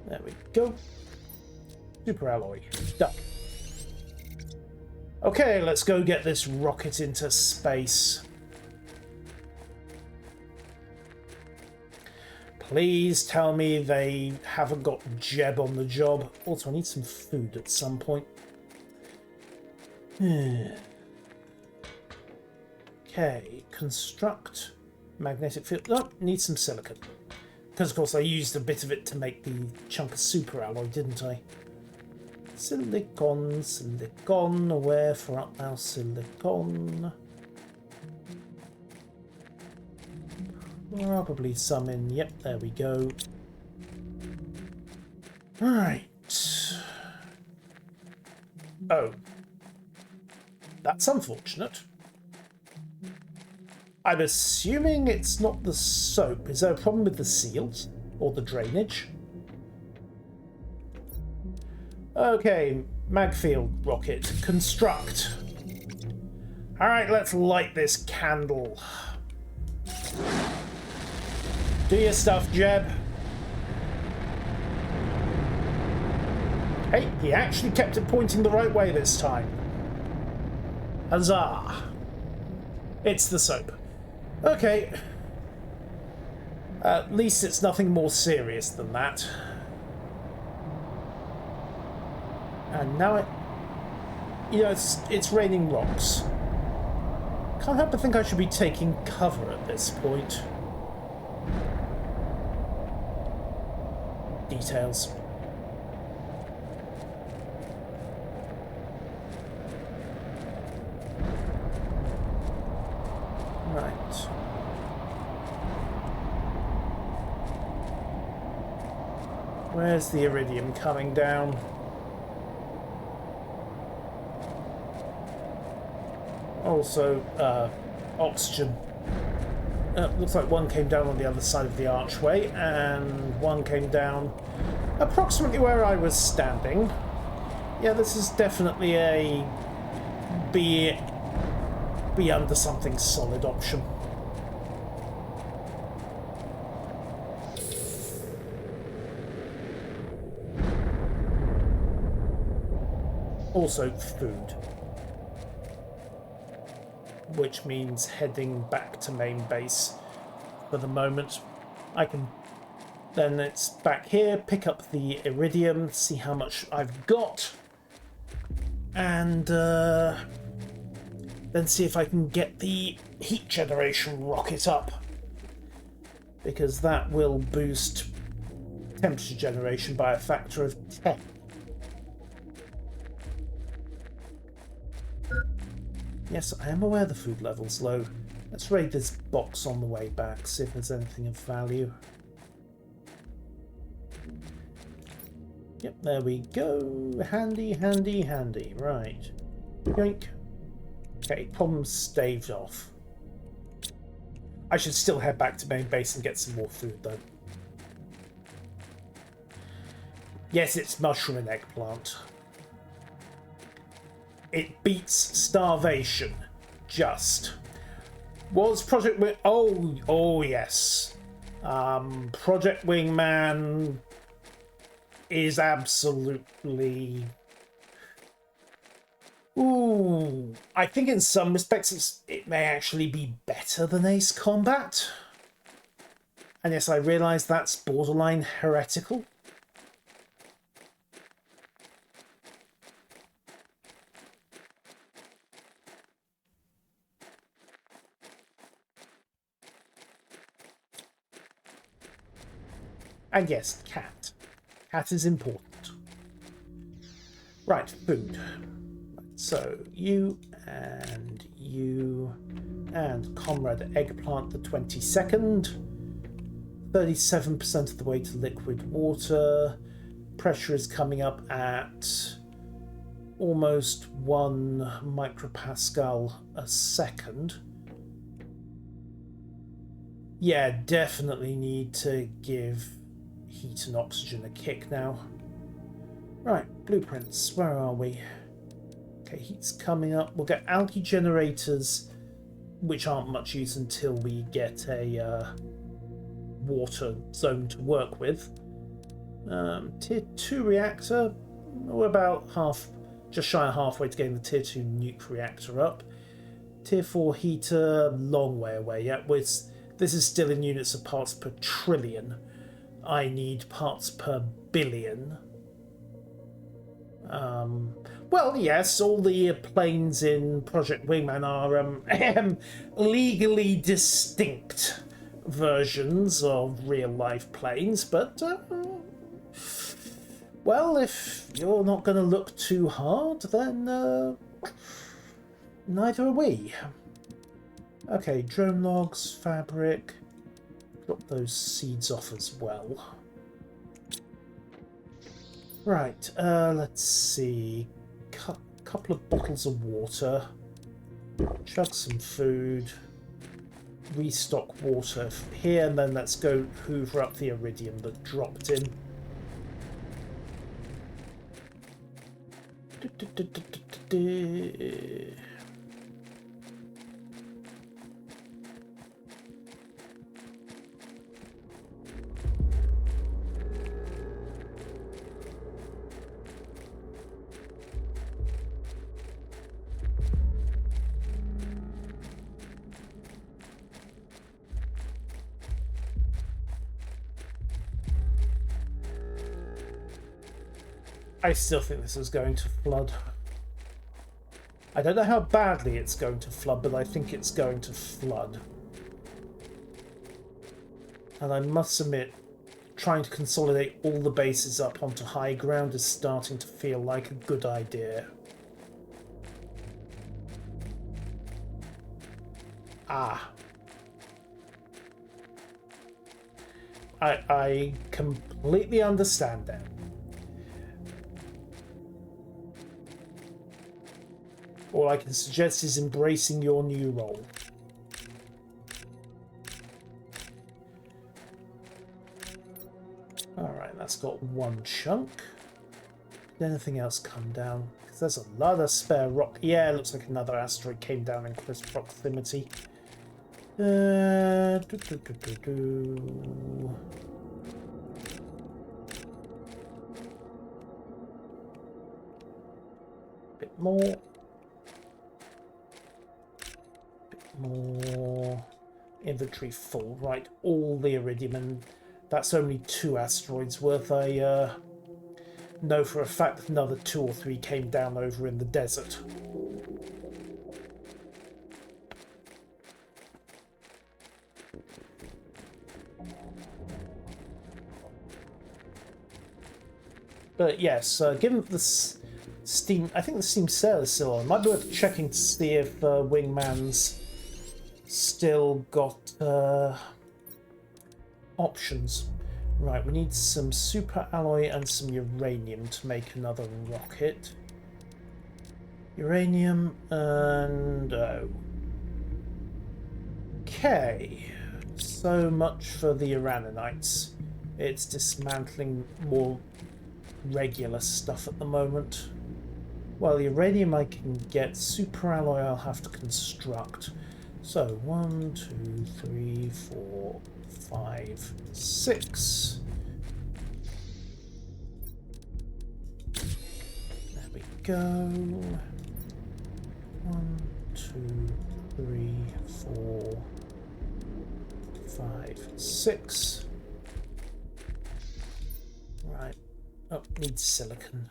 There we go. Super alloy. Done. Okay, let's go get this rocket into space. Please tell me they haven't got Jeb on the job. Also, I need some food at some point. Okay, construct magnetic field. Oh, need some silicon. Because, of course, I used a bit of it to make the chunk of super alloy, didn't I? Silicon, silicon, where for up now, silicon. Probably some in, yep, there we go. Right. Oh. That's unfortunate. I'm assuming it's not the soap. Is there a problem with the seals? Or the drainage? Okay, Magfield rocket. Construct. Alright, let's light this candle. Do your stuff, Jeb. Hey, he actually kept it pointing the right way this time. Huzzah. It's the soap. Okay. At least it's nothing more serious than that. And now it's raining rocks. Can't help but think I should be taking cover at this point. Details. Right. Where's the iridium coming down? Also, oxygen. Looks like one came down on the other side of the archway, and one came down approximately where I was standing. Yeah, this is definitely a be under something solid option. Also, food. Which means heading back to main base for the moment. I can then it's back here, pick up the iridium, see how much I've got, and then see if I can get the heat generation rocket up, because that will boost temperature generation by a factor of 10. Yes, I am aware the food level's low. Let's raid this box on the way back, see if there's anything of value. Yep, there we go. Handy, handy, handy. Right. Yoink. Okay, problem staved off. I should still head back to main base and get some more food, though. Yes, it's mushroom and eggplant. It beats starvation. Just. Was Project Wing... Oh, yes. Project Wingman is absolutely... Ooh. I think in some respects it may actually be better than Ace Combat. And yes, I realise that's borderline heretical. And yes, cat. Cat is important. Right, food. So, you and Comrade Eggplant the 22nd. 37% of the way to liquid water. Pressure is coming up at almost 1 micropascal a second. Yeah, definitely need to give heat and oxygen a kick now. Right, blueprints, where are we? Okay, heat's coming up. We'll get algae generators which aren't much use until we get a water zone to work with. Tier 2 reactor, we're about just shy of halfway to getting the Tier 2 nuke reactor up. Tier 4 heater, long way away yet. This is still in units of parts per trillion. I need parts per billion. Well, yes, all the planes in Project Wingman are legally distinct versions of real-life planes, but well, if you're not going to look too hard, then neither are we. Okay, drone logs, fabric. Drop those seeds off as well. Right, let's see. Couple of bottles of water. Chug some food. Restock water here, and then let's go hoover up the iridium that dropped in. I still think this is going to flood. I don't know how badly it's going to flood, but I think it's going to flood. And I must admit, trying to consolidate all the bases up onto high ground is starting to feel like a good idea. Ah. I completely understand that. All I can suggest is embracing your new role. Alright, that's got one chunk. Did anything else come down? Because there's a lot of spare rock. Yeah, it looks like another asteroid came down in close proximity. Bit more. More inventory full. Right, all the iridium, and that's only 2 asteroids worth. I know for a fact that another 2 or 3 came down over in the desert. But yes, given the steam, I think the steam sail is still on. Might be worth checking to see if Wingman's still got options. Right, we need some super alloy and some uranium to make another rocket. Uranium and okay, so much for the Irananites. It's dismantling more regular stuff at the moment. Well, uranium I can get, super alloy I'll have to construct. So 1, 2, 3, 4, 5, 6. There we go. 1, 2, 3, 4, 5, 6. Right. Oh, needs silicon.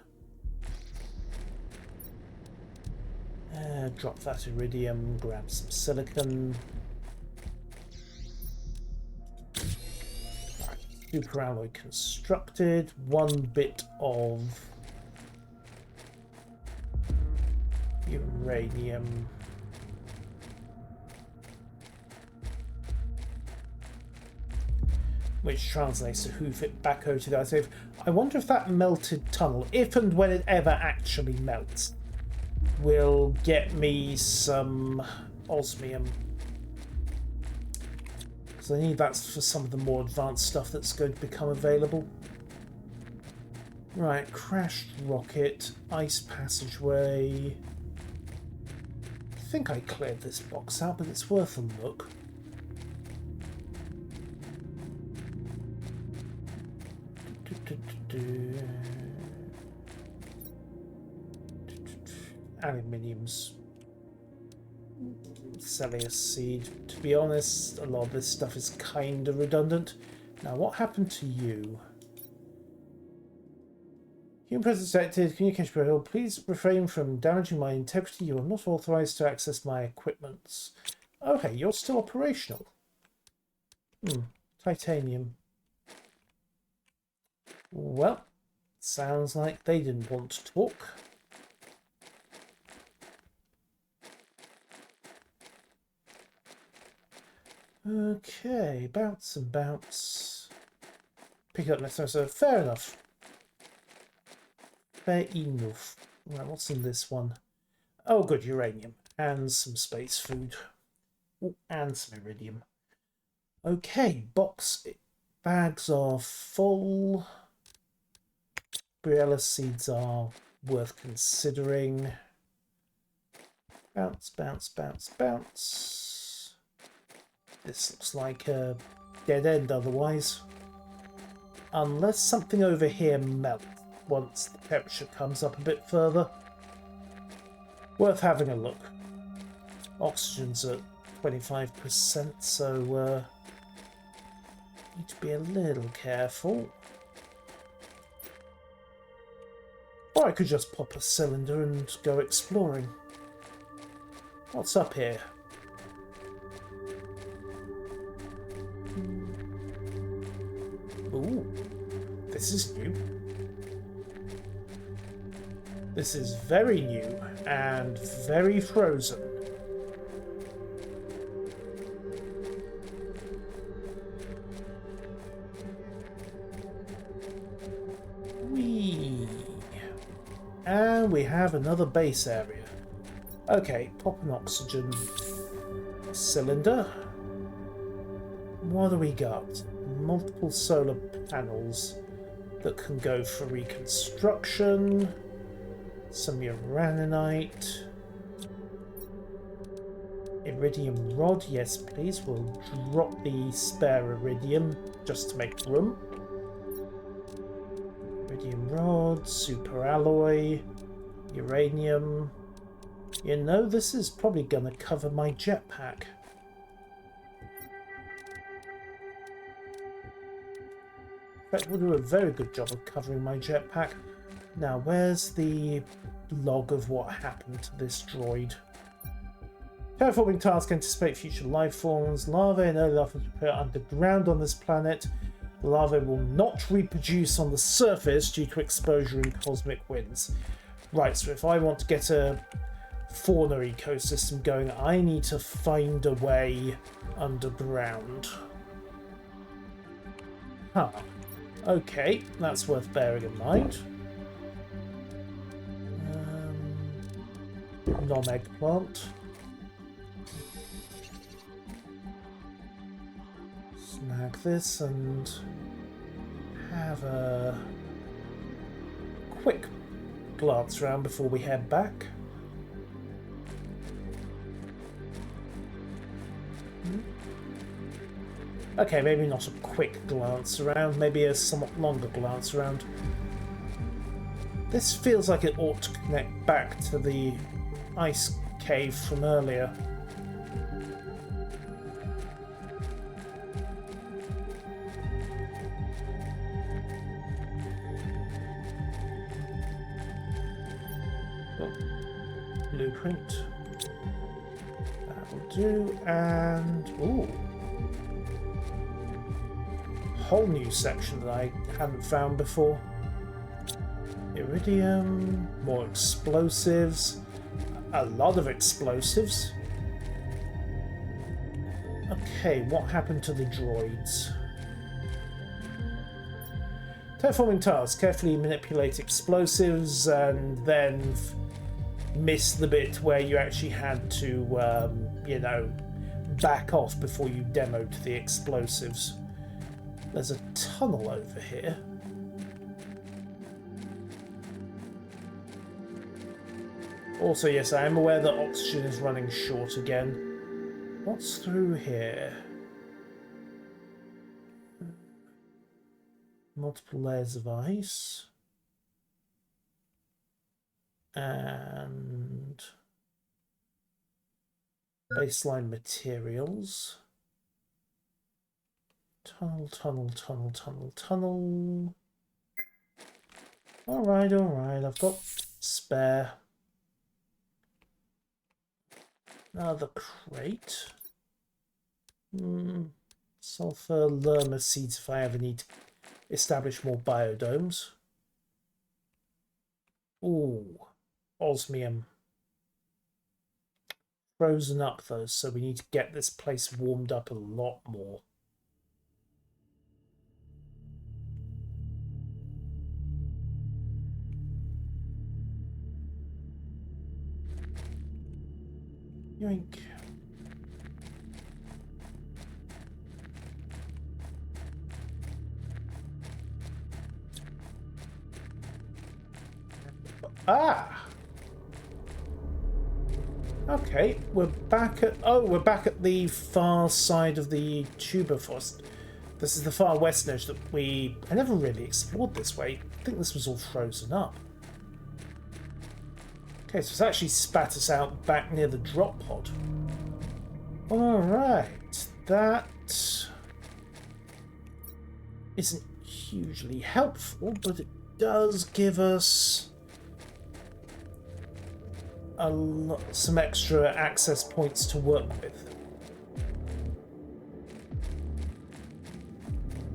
Drop that iridium, grab some silicon. Right, super alloy constructed. 1 bit of uranium. Which translates to hoof it back over to the ice. I wonder if that melted tunnel, if and when it ever actually melts, will get me some osmium. Because I need that for some of the more advanced stuff that's going to become available. Right, crashed rocket, ice passageway. I think I cleared this box out, but it's worth a look. Aluminium's Celius seed. To be honest, a lot of this stuff is kind of redundant. Now, what happened to you? Human presence detected. Communication protocol. Please refrain from damaging my integrity. You are not authorized to access my equipment. Okay, you're still operational. Titanium. Well, sounds like they didn't want to talk. Okay, bounce and bounce. Pick it up next time, so fair enough. Fair enough. Right, what's in this one? Oh, good, uranium. And some space food. Ooh, and some iridium. Okay, bags are full. Briella seeds are worth considering. Bounce, bounce, bounce, bounce. This looks like a dead end otherwise. Unless something over here melts once the temperature comes up a bit further. Worth having a look. Oxygen's at 25%, so need to be a little careful. Or I could just pop a cylinder and go exploring. What's up here? Ooh, this is new. This is very new and very frozen. Whee! And we have another base area. Okay, pop an oxygen cylinder. What do we got? Multiple solar panels that can go for reconstruction. Some uraninite. Iridium rod, yes please. We'll drop the spare iridium just to make room. Iridium rod, super alloy, uranium. You know, this is probably going to cover my jetpack. In fact, we'll do a very good job of covering my jetpack. Now, where's the log of what happened to this droid? Terraforming task: anticipate future life forms. Larvae and early life will be put underground on this planet. The larvae will not reproduce on the surface due to exposure in cosmic winds. Right, so if I want to get a fauna ecosystem going, I need to find a way underground. Huh. Okay, that's worth bearing in mind. Non-eggplant. Snag this and have a quick glance around before we head back. Okay, maybe not a quick glance around, maybe a somewhat longer glance around. This feels like it ought to connect back to the ice cave from earlier. Oh, blueprint. That will do, and ooh. Whole new section that I hadn't found before. Iridium, more explosives, a lot of explosives. Okay, what happened to the droids? Terraforming task: carefully manipulate explosives and then miss the bit where you actually had to, you know, back off before you demoed the explosives. There's a tunnel over here. Also, yes, I am aware that oxygen is running short again. What's through here? Multiple layers of ice. And baseline materials. Tunnel, tunnel, tunnel, tunnel, tunnel. Alright, I've got spare. Another crate. Sulfur lerma seeds if I ever need to establish more biodomes. Ooh, osmium. Frozen up though, so we need to get this place warmed up a lot more. Yoink. Ah! Okay, we're back at... Oh, we're back at the far side of the tuber forest. This is the far western edge that I never really explored this way. I think this was all frozen up. Okay, so it's actually spat us out back near the drop pod. Alright, that isn't hugely helpful, but it does give us some extra access points to work with.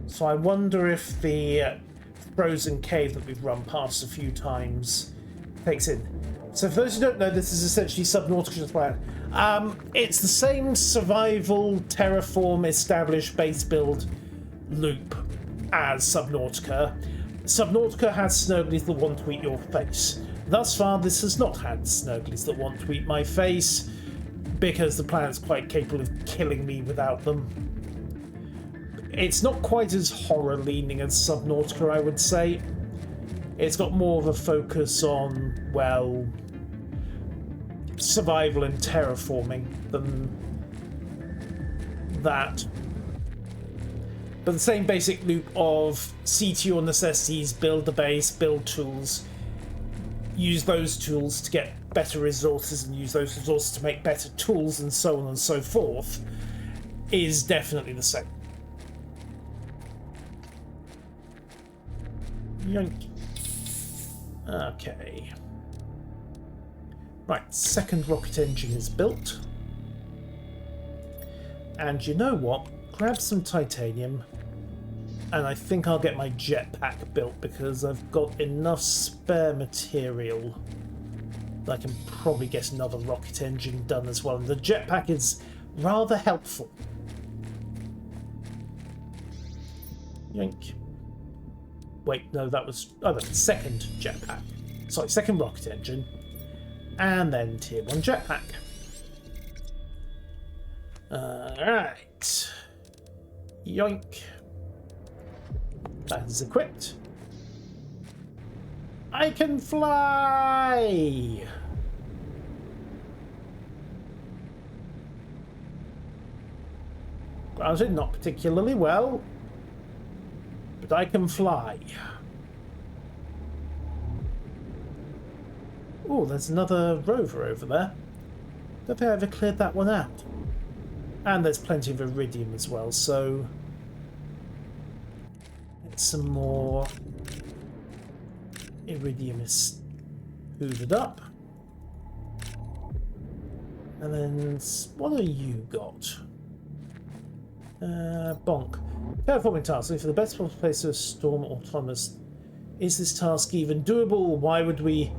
So I wonder if the frozen cave that we've run past a few times takes in. So for those who don't know, this is essentially Subnautica's plan. It's the same survival, terraform, establish, base build loop as Subnautica. Subnautica has snowglies that want to eat your face. Thus far, this has not had snowglies that want to eat my face, because the planet's quite capable of killing me without them. It's not quite as horror-leaning as Subnautica, I would say. It's got more of a focus on, well, survival and terraforming than that. But the same basic loop of see to your necessities, build the base, build tools, use those tools to get better resources and use those resources to make better tools and so on and so forth is definitely the same. Yoink. Okay. Right, second rocket engine is built. And you know what? Grab some titanium, and I think I'll get my jetpack built because I've got enough spare material that I can probably get another rocket engine done as well. And the jetpack is rather helpful. Yoink. Wait, no, that was... Oh, that's the second jetpack. Sorry, second rocket engine. And then tier 1 jetpack. Alright. Yoink. That is equipped. I can fly! Granted, not particularly well, but I can fly. Oh, there's another rover over there. Don't think I ever cleared that one out. And there's plenty of iridium as well, so some more iridium is hoovered up. And then what have you got? Bonk. Terraforming task. Looking for the best possible place to storm autonomous. Is this task even doable? Why would we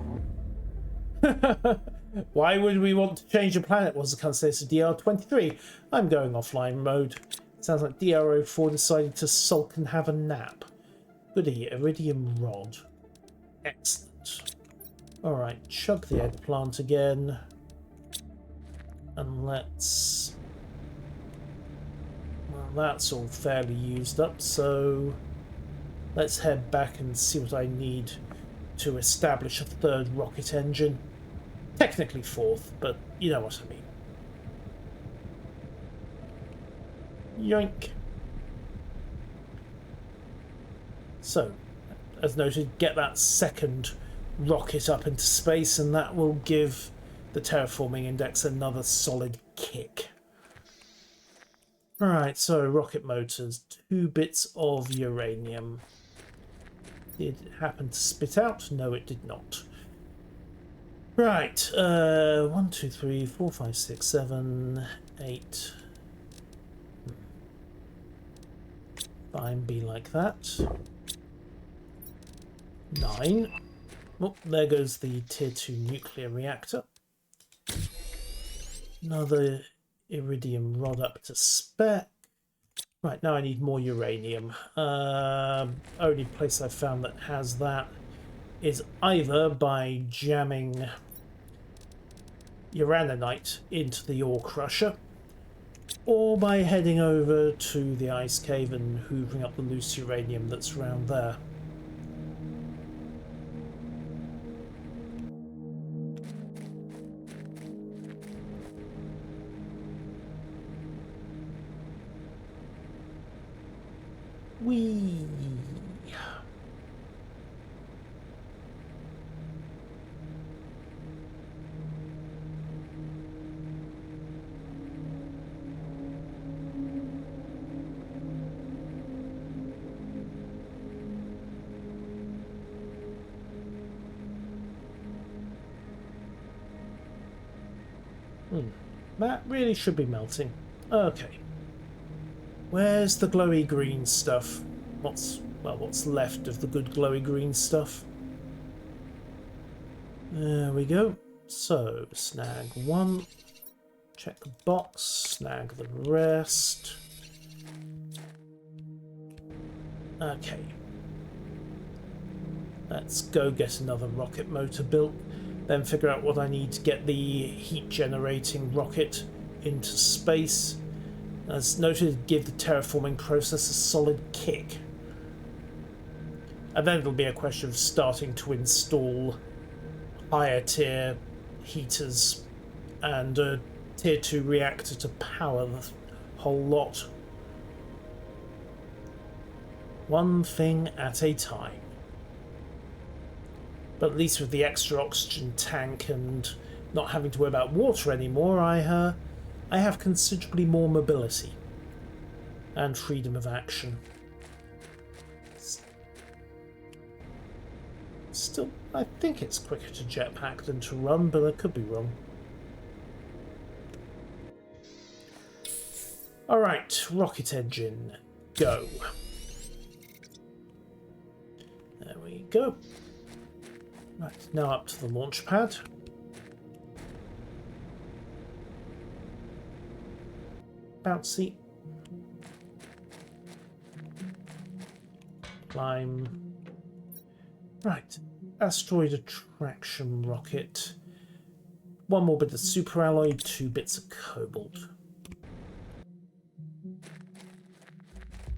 why would we want to change the planet? Was the consensus of DR23? I'm going offline mode. Sounds like DRO4 decided to sulk and have a nap. Goody, iridium rod. Excellent. Alright, chug the eggplant again. And let's... Well, that's all fairly used up, so let's head back and see what I need to establish a third rocket engine. Technically fourth, but you know what I mean. Yoink. So, as noted, get that second rocket up into space, and that will give the terraforming index another solid kick. Alright, so rocket motors, 2 bits of uranium. Did it happen to spit out? No, it did not. Right, 1, 2, 3, 4, 5, 6, 7, 8. Fine, be like that. 9. Oh, there goes the tier 2 nuclear reactor. Another iridium rod up to spec. Right, now I need more uranium. Only place I've found that has that is either by jamming uraninite into the ore crusher, or by heading over to the ice cave and hoovering up the loose uranium that's around there. Whee! That really should be melting. Okay. Where's the glowy green stuff? What's left of the good glowy green stuff? There we go. So, snag 1. Check the box. Snag the rest. Okay. Let's go get another rocket motor built. Then figure out what I need to get the heat generating rocket into space. As noted, give the terraforming process a solid kick. And then it'll be a question of starting to install higher tier heaters and a tier 2 reactor to power the whole lot. One thing at a time. But at least with the extra oxygen tank and not having to worry about water anymore, I have considerably more mobility and freedom of action. Still, I think it's quicker to jetpack than to run, but I could be wrong. Alright, rocket engine, go. There we go. Right, now up to the launch pad. Bouncy. Climb. Right, asteroid attraction rocket. 1 more bit of superalloy, 2 bits of cobalt.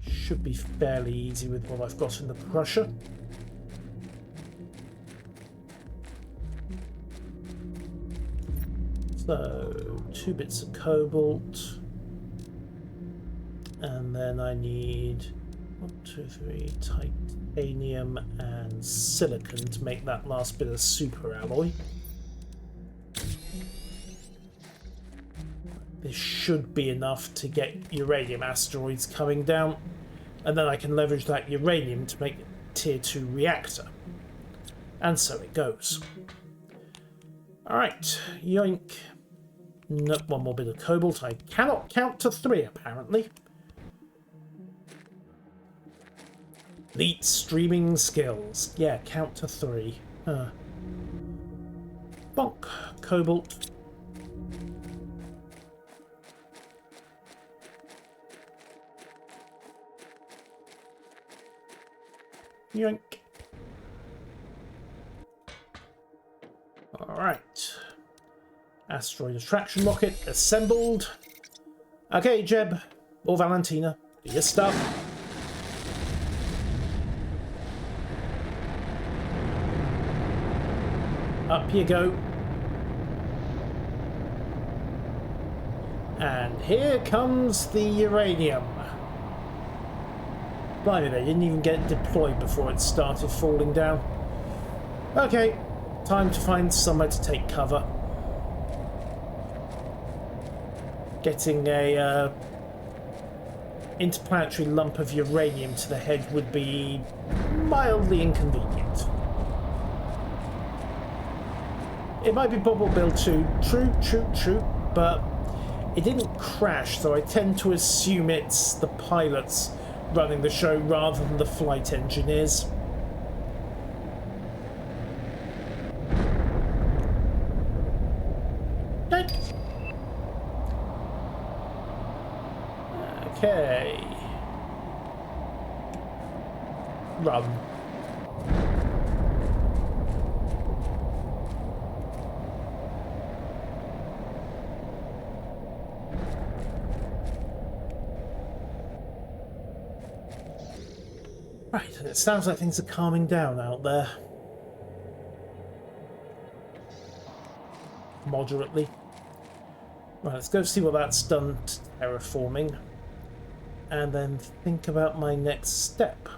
Should be fairly easy with what I've got in the crusher. So, 2 bits of cobalt. And then I need 1, 2, 3 titanium and silicon to make that last bit of superalloy. This should be enough to get uranium asteroids coming down, and then I can leverage that uranium to make a tier 2 reactor. And so it goes. Alright, yoink. Nope, 1 more bit of cobalt. I cannot count to 3 apparently. Elite streaming skills. Yeah, count to 3. Bonk. Cobalt. Yoink. Alright. Asteroid attraction rocket assembled. Okay, Jeb. Or Valentina. Do your stuff. Up you go. And here comes the uranium. Blimey, they didn't even get deployed before it started falling down. Okay, time to find somewhere to take cover. Getting a interplanetary lump of uranium to the head would be mildly inconvenient. It might be Bobble Bill 2, true, but it didn't crash, so I tend to assume it's the pilots running the show rather than the flight engineers. Okay. Run. Right, it sounds like things are calming down out there. Moderately. Right, let's go see what that's done to terraforming. And then think about my next step.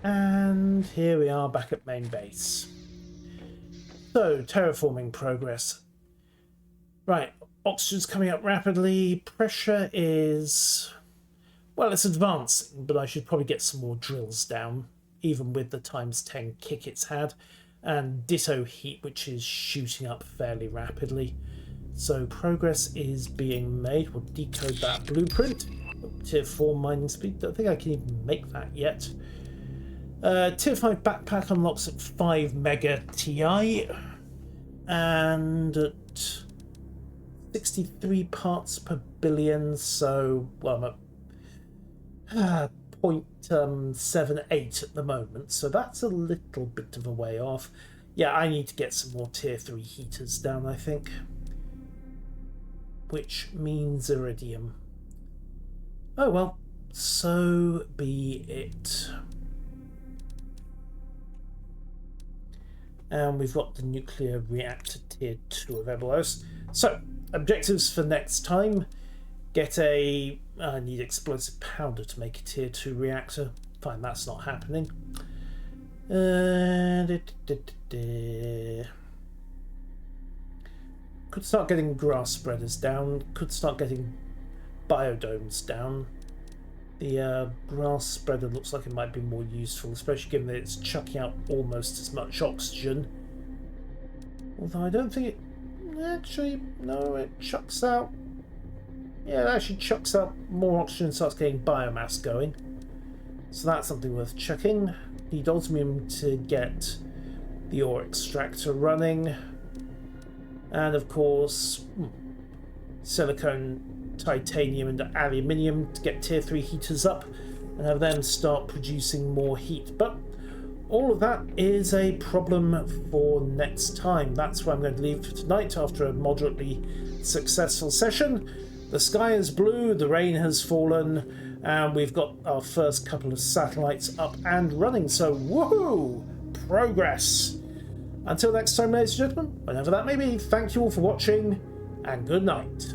And here we are back at main base. So, terraforming progress. Right, oxygen's coming up rapidly. Pressure is... well, it's advancing, but I should probably get some more drills down, even with the ×10 kick it's had. And ditto heat, which is shooting up fairly rapidly. So progress is being made. We'll decode that blueprint. Tier 4 mining speed. Don't think I can even make that yet. Tier 5 backpack unlocks at 5 mega TI and at 63 parts per billion, so well, I'm at 0.78 at the moment, so that's a little bit of a way off. Yeah, I need to get some more tier 3 heaters down, I think, which means iridium. Oh well, so be it. And we've got the nuclear reactor tier 2 of Ebelos. So, objectives for next time. Get a... I need explosive powder to make a tier 2 reactor. Fine, that's not happening. Could start getting grass spreaders down. Could start getting biodomes down. The grass spreader looks like it might be more useful, especially given that it's chucking out almost as much oxygen. Although I don't think it... actually, no, it chucks out... yeah, it actually chucks out more oxygen and starts getting biomass going. So that's something worth checking. Need osmium to get the ore extractor running. And of course, silicone, titanium and aluminium to get tier 3 heaters up and have them start producing more heat. But all of that is a problem for next time. That's where I'm going to leave for tonight after a moderately successful session. The sky is blue, the rain has fallen, and we've got our first couple of satellites up and running. So woohoo! Progress! Until next time, ladies and gentlemen, whenever that may be, thank you all for watching and good night.